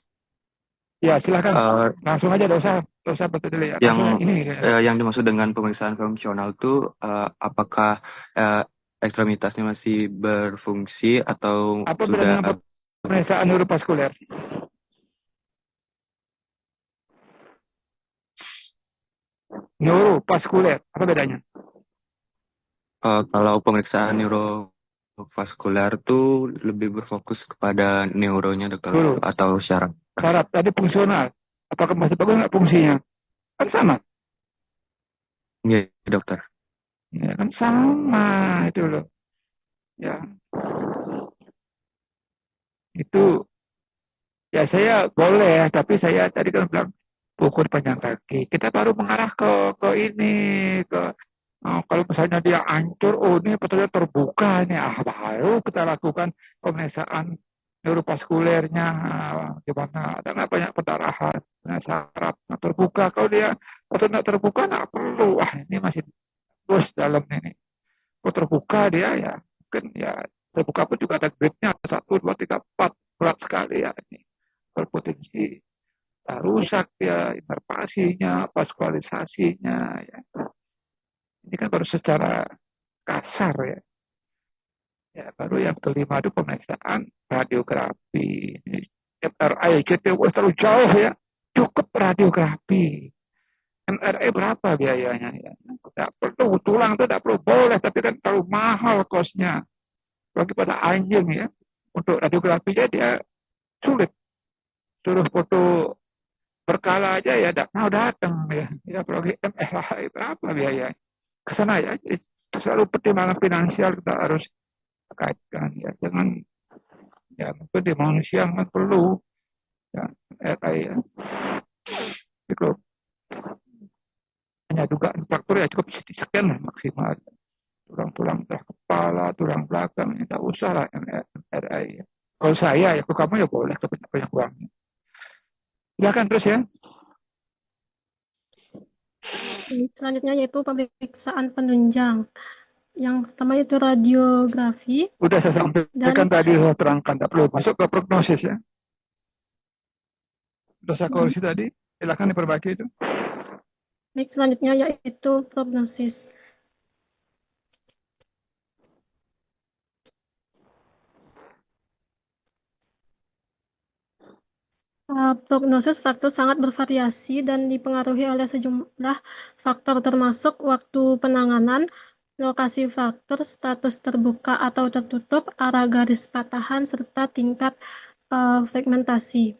Ya, silakan. Langsung aja, tidak usah betul ya. Yang dimaksud dengan pemeriksaan fungsional itu apakah ekstremitasnya masih berfungsi atau apa sudah dengan pemeriksaan neurovaskuler? Neurovaskuler, apa bedanya? Kalau pemeriksaan neurovaskuler itu lebih berfokus kepada neuronya, dokter, atau syaraf. Syaraf tadi fungsional, apakah masih bagus nggak fungsinya? Kan sama. Iya, dokter. Ya kan sama itu loh. Ya. Itu ya saya boleh, tapi saya tadi kan bilang ukur panjang kaki. Kita baru mengarah ke ini, kalau misalnya dia hancur, oh ini betulnya terbuka ini, baru kita lakukan pemeriksaan neurovaskulernya, gimana, ada nggak banyak pendarahan, saraf terbuka. Kalau dia betulnya terbuka nggak perlu, ini masih terus dalam ini. Kalau terbuka dia ya, mungkin ya terbuka pun juga ada grade-nya, 1, 2, 3, 4, berat sekali ya ini. Berpotensi rusak ya, inervasinya, vaskulisasinya ya. Ini kan baru secara kasar ya. Ya baru yang kelima itu pemeriksaan radiografi. MRI, CT, terlalu jauh ya. Cukup radiografi. MRI berapa biayanya ya? Tidak perlu, tulang itu tidak perlu, boleh, tapi kan terlalu mahal kosnya. Bagi pada anjing ya. Untuk radiografinya dia sulit. Suruh foto berkala aja ya tidak mau datang ya. Ya apalagi MRI berapa biayanya? Kesana ya. Jadi selalu pertimbangan finansial kita harus kaitkan ya. Jangan ya mungkin di manusia memang perlu ya MRI ya. Itu hanya dugaan faktor ya cukup CT scan lah maksimal. Tulang-tulang kepala, tulang belakang, tidak usah lah MRI ya. Kalau saya ya, kalau kamu ya boleh, banyak uangnya. Silakan terus ya. Selanjutnya yaitu pemeriksaan penunjang. Yang pertama itu radiografi Udah saya sampaikan tadi, saya terangkan, tak perlu masuk ke prognosis ya. Sudah saya koreksi tadi, silakan diperbaiki itu. baik, selanjutnya yaitu prognosis. Prognosis faktor sangat bervariasi dan dipengaruhi oleh sejumlah faktor termasuk waktu penanganan, lokasi faktor, status terbuka atau tertutup, arah garis patahan, serta tingkat fragmentasi.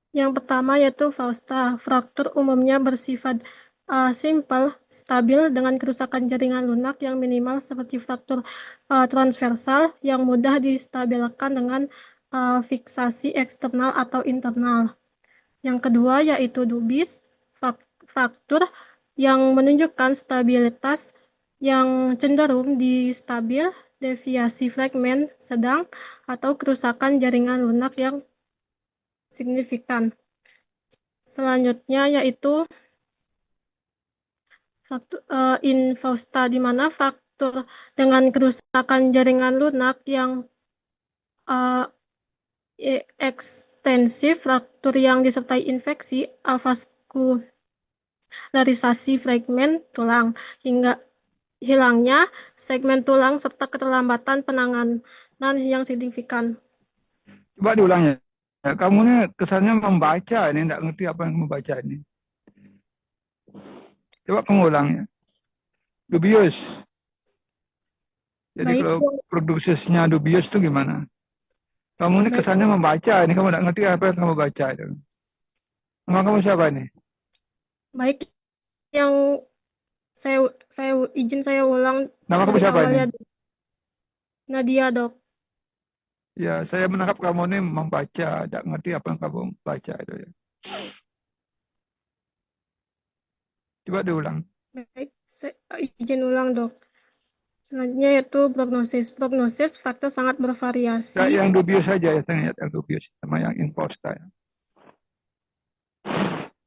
Yang pertama yaitu Fausta. Fraktur umumnya bersifat simpel, stabil dengan kerusakan jaringan lunak yang minimal seperti fraktur transversal yang mudah distabilkan dengan fiksasi eksternal atau internal. Yang kedua yaitu Dubis, fraktur yang menunjukkan stabilitas yang cenderung distabil, deviasi fragmen sedang, atau kerusakan jaringan lunak yang signifikan. Selanjutnya yaitu faktor infausta, di mana faktor dengan kerusakan jaringan lunak yang ekstensif, faktor yang disertai infeksi, avaskularisasi fragmen tulang, hingga hilangnya segmen tulang serta keterlambatan penanganan yang signifikan. Coba diulangnya. Ya, kamu ini kesannya membaca ini, tidak ngerti apa yang kamu baca ini. Coba kamu ulangnya. Dubius. Jadi Baik, kalau prognosisnya dubius itu gimana? Kamu ini kesannya membaca ini, kamu tidak ngerti apa yang kamu baca itu. Nama kamu siapa ini? baik, yang saya izin saya ulang. Nama kamu siapa ini? Nadia, Dok. Ya, saya menangkap kamu ini membaca, tidak ngerti apa yang kamu baca itu ya. Coba diulang. Baik, saya izin ulang, Dok. Selanjutnya yaitu prognosis. Prognosis faktor sangat bervariasi. Ya, yang dubius saja ya, saya lihat yang dubius sama yang infausta ya.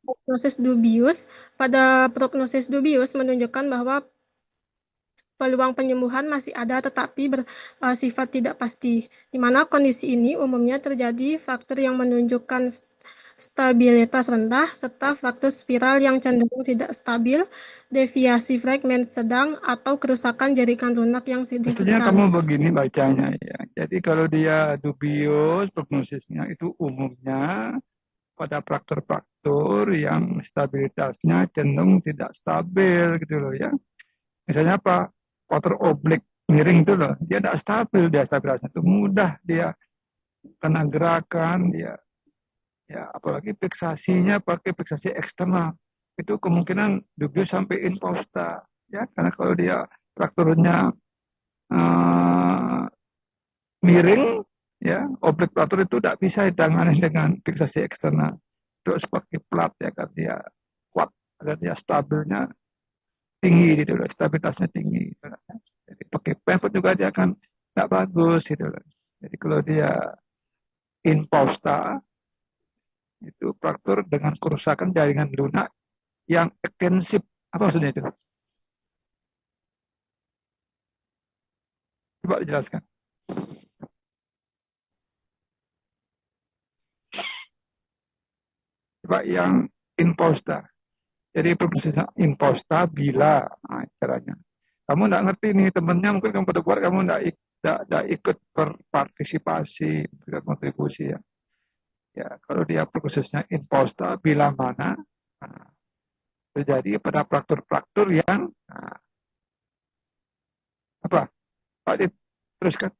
Prognosis dubius. Pada prognosis dubius menunjukkan bahwa peluang penyembuhan masih ada tetapi bersifat tidak pasti, di mana kondisi ini umumnya terjadi faktor yang menunjukkan stabilitas rendah, serta faktor spiral yang cenderung tidak stabil, deviasi fragmen sedang, atau kerusakan jaringan lunak yang Maksudnya signifikan. kamu begini bacanya ya. Jadi kalau dia dubius, prognosisnya itu umumnya pada faktor-faktor yang stabilitasnya cenderung tidak stabil gitu loh ya. Misalnya apa? Faktor oblik miring itu loh, dia tidak stabil, dia stabilitasnya itu mudah, dia kena gerakan, dia ya apalagi fiksasinya pakai fiksasi eksternal, itu kemungkinan dubius sampai infausta ya, karena kalau dia frakturnya miring ya, oblik fraktur itu tidak bisa ditangani dengan fiksasi eksternal, terus pakai plat ya kan, dia kuat agar dia stabilnya tinggi gitu loh, stabilitasnya tinggi gitu loh. Jadi pakai pen pun juga dia akan tidak bagus gitu loh. Jadi kalau dia infausta itu fraktur dengan kerusakan jaringan lunak yang ekstensif. Apa maksudnya itu? Coba dijelaskan. Coba yang infausta. Jadi prosesnya infausta bila caranya. Kamu tidak ngerti nih, temennya mungkin kamu pada buat, kamu tidak ikut berpartisipasi, berkontribusi ya. Ya, kalau dia prosesnya infausta bila mana terjadi pada fraktur-fraktur yang apa? Pak Dit, teruskan.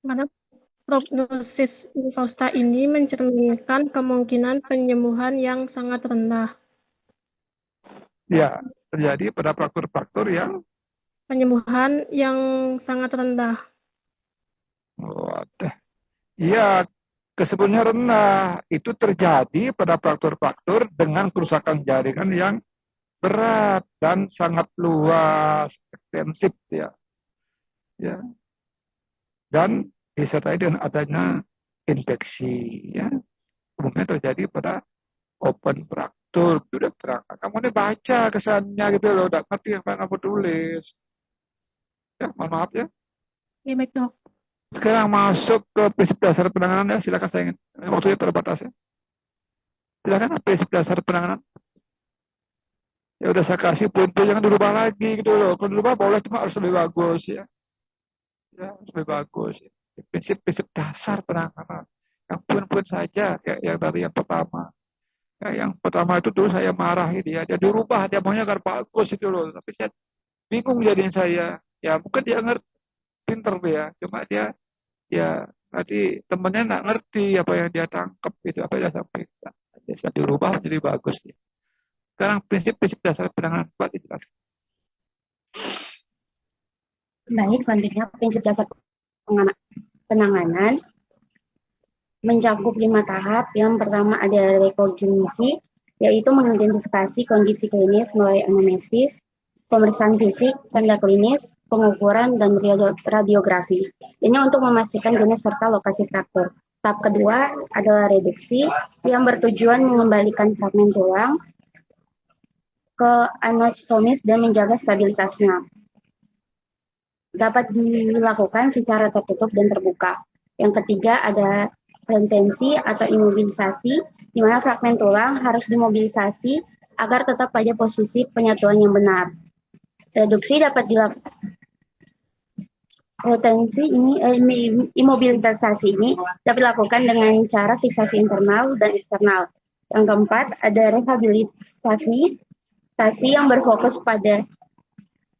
Mana prognosis infausta ini mencerminkan kemungkinan penyembuhan yang sangat rendah. Ya, terjadi pada faktor-faktor yang penyembuhan yang sangat rendah. Iya, kesemuanya rendah. Itu terjadi pada faktor-faktor dengan kerusakan jaringan yang berat dan sangat luas, ekstensif ya. Ya. Dan disertai dengan adanya infeksi ya. Umumnya terjadi pada open fraktur, udah terang. Kamu ini baca kesannya gitu loh, udah ngerti apa yang kamu tulis. Ya, mohon maaf ya. Ya, baik dok. Sekarang masuk ke prinsip dasar penanganan ya, silakan saya ingin. Waktunya terbatas ya. Silakan prinsip dasar penanganan. Ya udah saya kasih poin-poin, jangan dirubah lagi gitu loh. Kalau dirubah boleh, cuma harus lebih bagus ya. Ya, harus lebih bagus. Ya. Prinsip-prinsip dasar penanganan. Yang poin-poin saja, kayak yang tadi yang pertama. Ya, yang pertama itu dulu saya marah gitu ya. Dia dirubah, dia maunya agar bagus itu loh. Tapi saya bingung jadinya saya. Ya mungkin dia ngerti, pinter dia. Cuma dia, ya tadi temennya nggak ngerti apa yang dia tangkap gitu, apa yang dia sampaikan. Jadi saya dirubah menjadi bagus. Ya. Sekarang prinsip-prinsip dasar penanganan Pak dijelaskan. Baik, selanjutnya prinsip dasar penanganan mencakup 5 tahap. Yang pertama ada rekognisi, yaitu mengidentifikasi kondisi klinis mulai anamnesis, pemeriksaan fisik, tanda klinis, pengukuran, dan radiografi. Ini untuk memastikan jenis serta lokasi fraktur. Tahap kedua adalah reduksi, yang bertujuan mengembalikan fragmen tulang ke anastomis dan menjaga stabilitasnya. Dapat dilakukan secara tertutup dan terbuka. Yang ketiga ada retensi atau imobilisasi, di mana fragmen tulang harus dimobilisasi agar tetap pada posisi penyatuan yang benar. Reduksi dapat dilakukan. Retensi ini, imobilisasi ini dapat dilakukan dengan cara fiksasi internal dan eksternal. Yang keempat ada rehabilitasi yang berfokus pada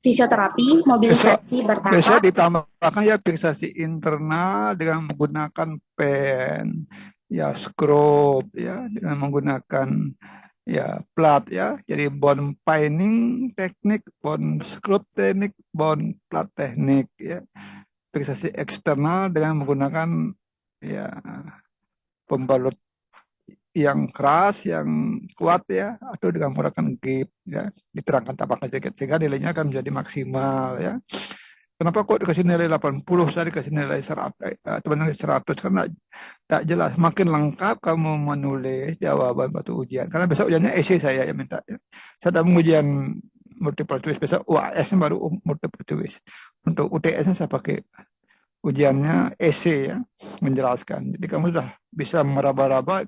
fisioterapi, mobilisasi bertahap. Biasa ditambahkan ya fiksasi internal dengan menggunakan pen, ya scrub, ya dengan menggunakan ya plat ya. Jadi bone pining teknik, bone scrub teknik, bone plat teknik ya. Fiksasi eksternal dengan menggunakan ya pembalut yang keras, yang kuat ya, atau dengan menggunakan grip ya, diterangkan tampaknya sedikit sehingga nilainya akan menjadi maksimal ya. Kenapa kok dikasih nilai 80, saya dikasih nilai 100, teman-teman 100, karena tak jelas. Makin lengkap kamu menulis jawaban batu ujian, karena besok ujiannya esai saya yang minta ya. Saya dalam ujian multiple choice, besok UAS baru multiple choice. Untuk UTS saya pakai ujiannya esai ya, menjelaskan. Jadi kamu sudah bisa meraba-raba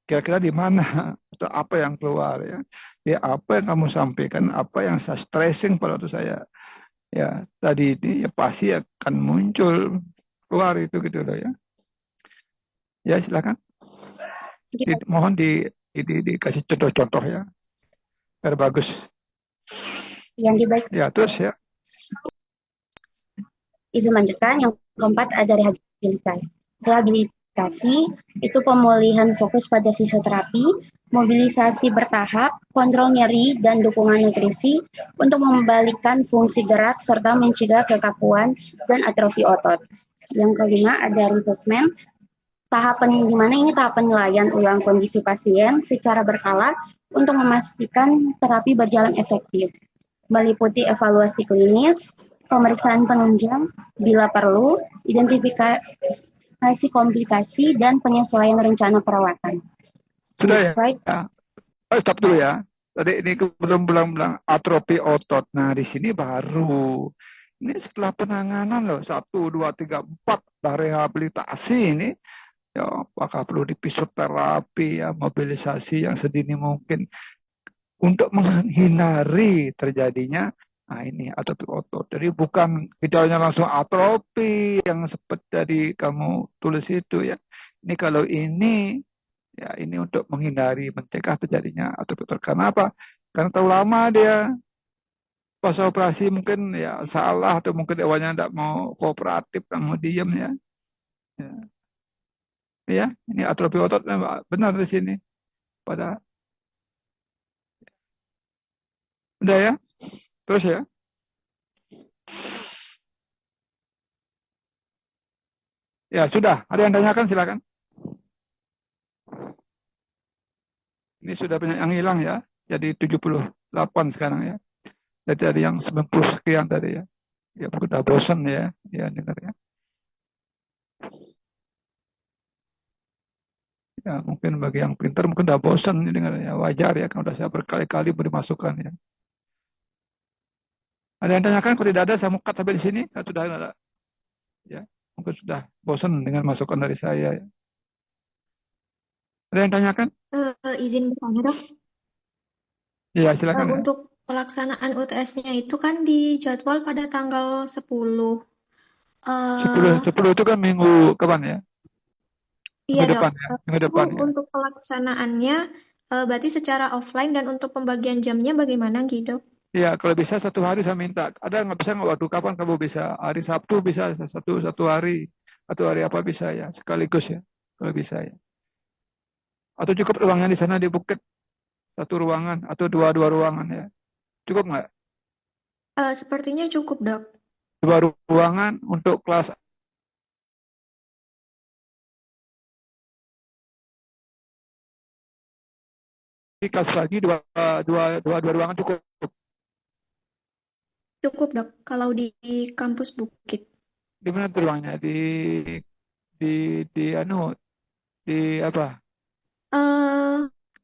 kira-kira di mana atau apa yang keluar ya. Ya apa yang kamu sampaikan, apa yang saya stressing pada waktu saya ya tadi ini ya pasti akan muncul keluar itu gitu loh ya. Ya silakan. Mohon dikasih contoh-contoh ya. Biar bagus. Yang dibaik. Ya terus ya. Izin lanjutkan. Yang keempat ada rehabilitasi. Rehabilitasi itu pemulihan fokus pada fisioterapi, mobilisasi bertahap, kontrol nyeri, dan dukungan nutrisi untuk membalikan fungsi gerak serta mencegah kekakuan dan atrofi otot. Yang kelima ada reassessment, tahapan di mana ini tahap penilaian ulang kondisi pasien secara berkala untuk memastikan terapi berjalan efektif, meliputi evaluasi klinis, pemeriksaan penunjang bila perlu, identifikasi komplikasi, dan penyesuaian rencana perawatan. Sudah ya? Stop dulu ya. Tadi ini belum bilang atrofi otot. Nah di sini baru. Ini setelah penanganan loh. 1, 2, 3, 4. Dah rehabilitasi ini. Ya, apakah perlu di fisioterapi ya, mobilisasi yang sedini mungkin. Untuk menghindari terjadinya ini atrofi otot. Jadi bukan gejalanya langsung atrofi yang seperti tadi kamu tulis itu ya. Ini kalau ini ya ini untuk menghindari, mencegah terjadinya atrofi otot. Karena apa? Karena terlalu lama dia pas operasi mungkin ya salah atau mungkin hewannya tidak mau kooperatif, tidak mau diem ya. Ya, ini atrofi otot benar di sini. Pada udah ya. Terus ya. Ya sudah, ada yang tanyakan silakan. Ini sudah banyak yang hilang ya. Jadi 78 sekarang ya. Jadi ada yang 90 sekian tadi ya. Ya udah bosan ya. Ya dengar ya. Ya, mungkin bagi yang pintar mungkin udah bosan ini dengarnya. Wajar ya, kan udah saya berkali-kali beri masukan ya. Ada yang tanyakan? Kalau tidak ada, saya mau cut sampai di sini. Kalau sudah ada, ya, mungkin sudah bosan dengan masukan dari saya. Ya. Ada yang tanyakan? Izin bertanya dok. Iya, silakan ya. Untuk pelaksanaan UTS-nya itu kan dijadwal pada tanggal 10. 10 itu kan minggu kapan ya? Iya Minggu dok. depan ya. Minggu depan ya. Untuk pelaksanaannya berarti secara offline dan untuk pembagian jamnya bagaimana gitu dok? Iya, kalau bisa 1 hari saya minta. Ada nggak bisa nggak waktu kapan kamu bisa? Hari Sabtu bisa satu hari atau hari apa bisa ya sekaligus ya kalau bisa ya. Atau cukup ruangan di sana di Bukit 1 ruangan atau dua ruangan ya. Cukup nggak? Sepertinya cukup dok. 2 ruangan untuk kelas pagi dua ruangan cukup. Cukup dok. Kalau di kampus Bukit. Di mana tuh ruangnya? Di di apa?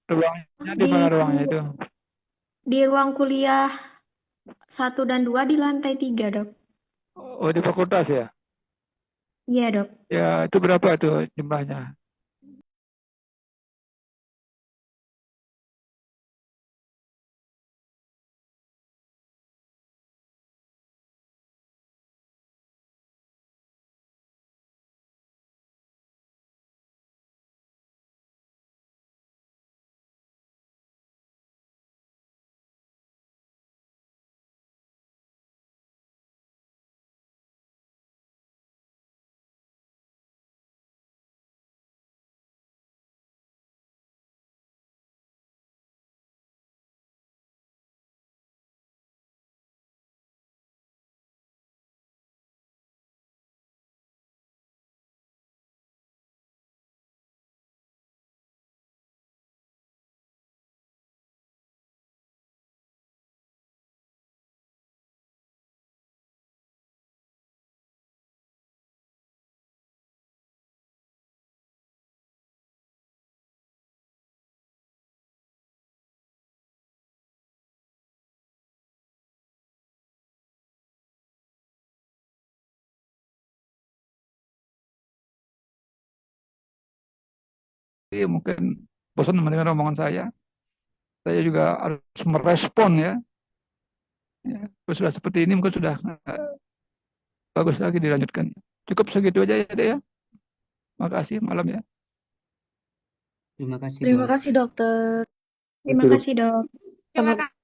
Ruangnya di mana ruangnya itu? Di ruang kuliah 1 dan 2 di lantai 3 dok. Oh, di fakultas ya? Iya dok. Ya, itu berapa tuh jumlahnya? Iya, mungkin bosan mendengar omongan saya. Saya juga harus merespon ya. Ya, kalau sudah seperti ini mungkin sudah bagus lagi dilanjutkan. Cukup segitu aja ya, deh ya. Makasih malam ya. Terima kasih, Terima Dok. kasih dokter. Terima kasih dok. Terima kasih.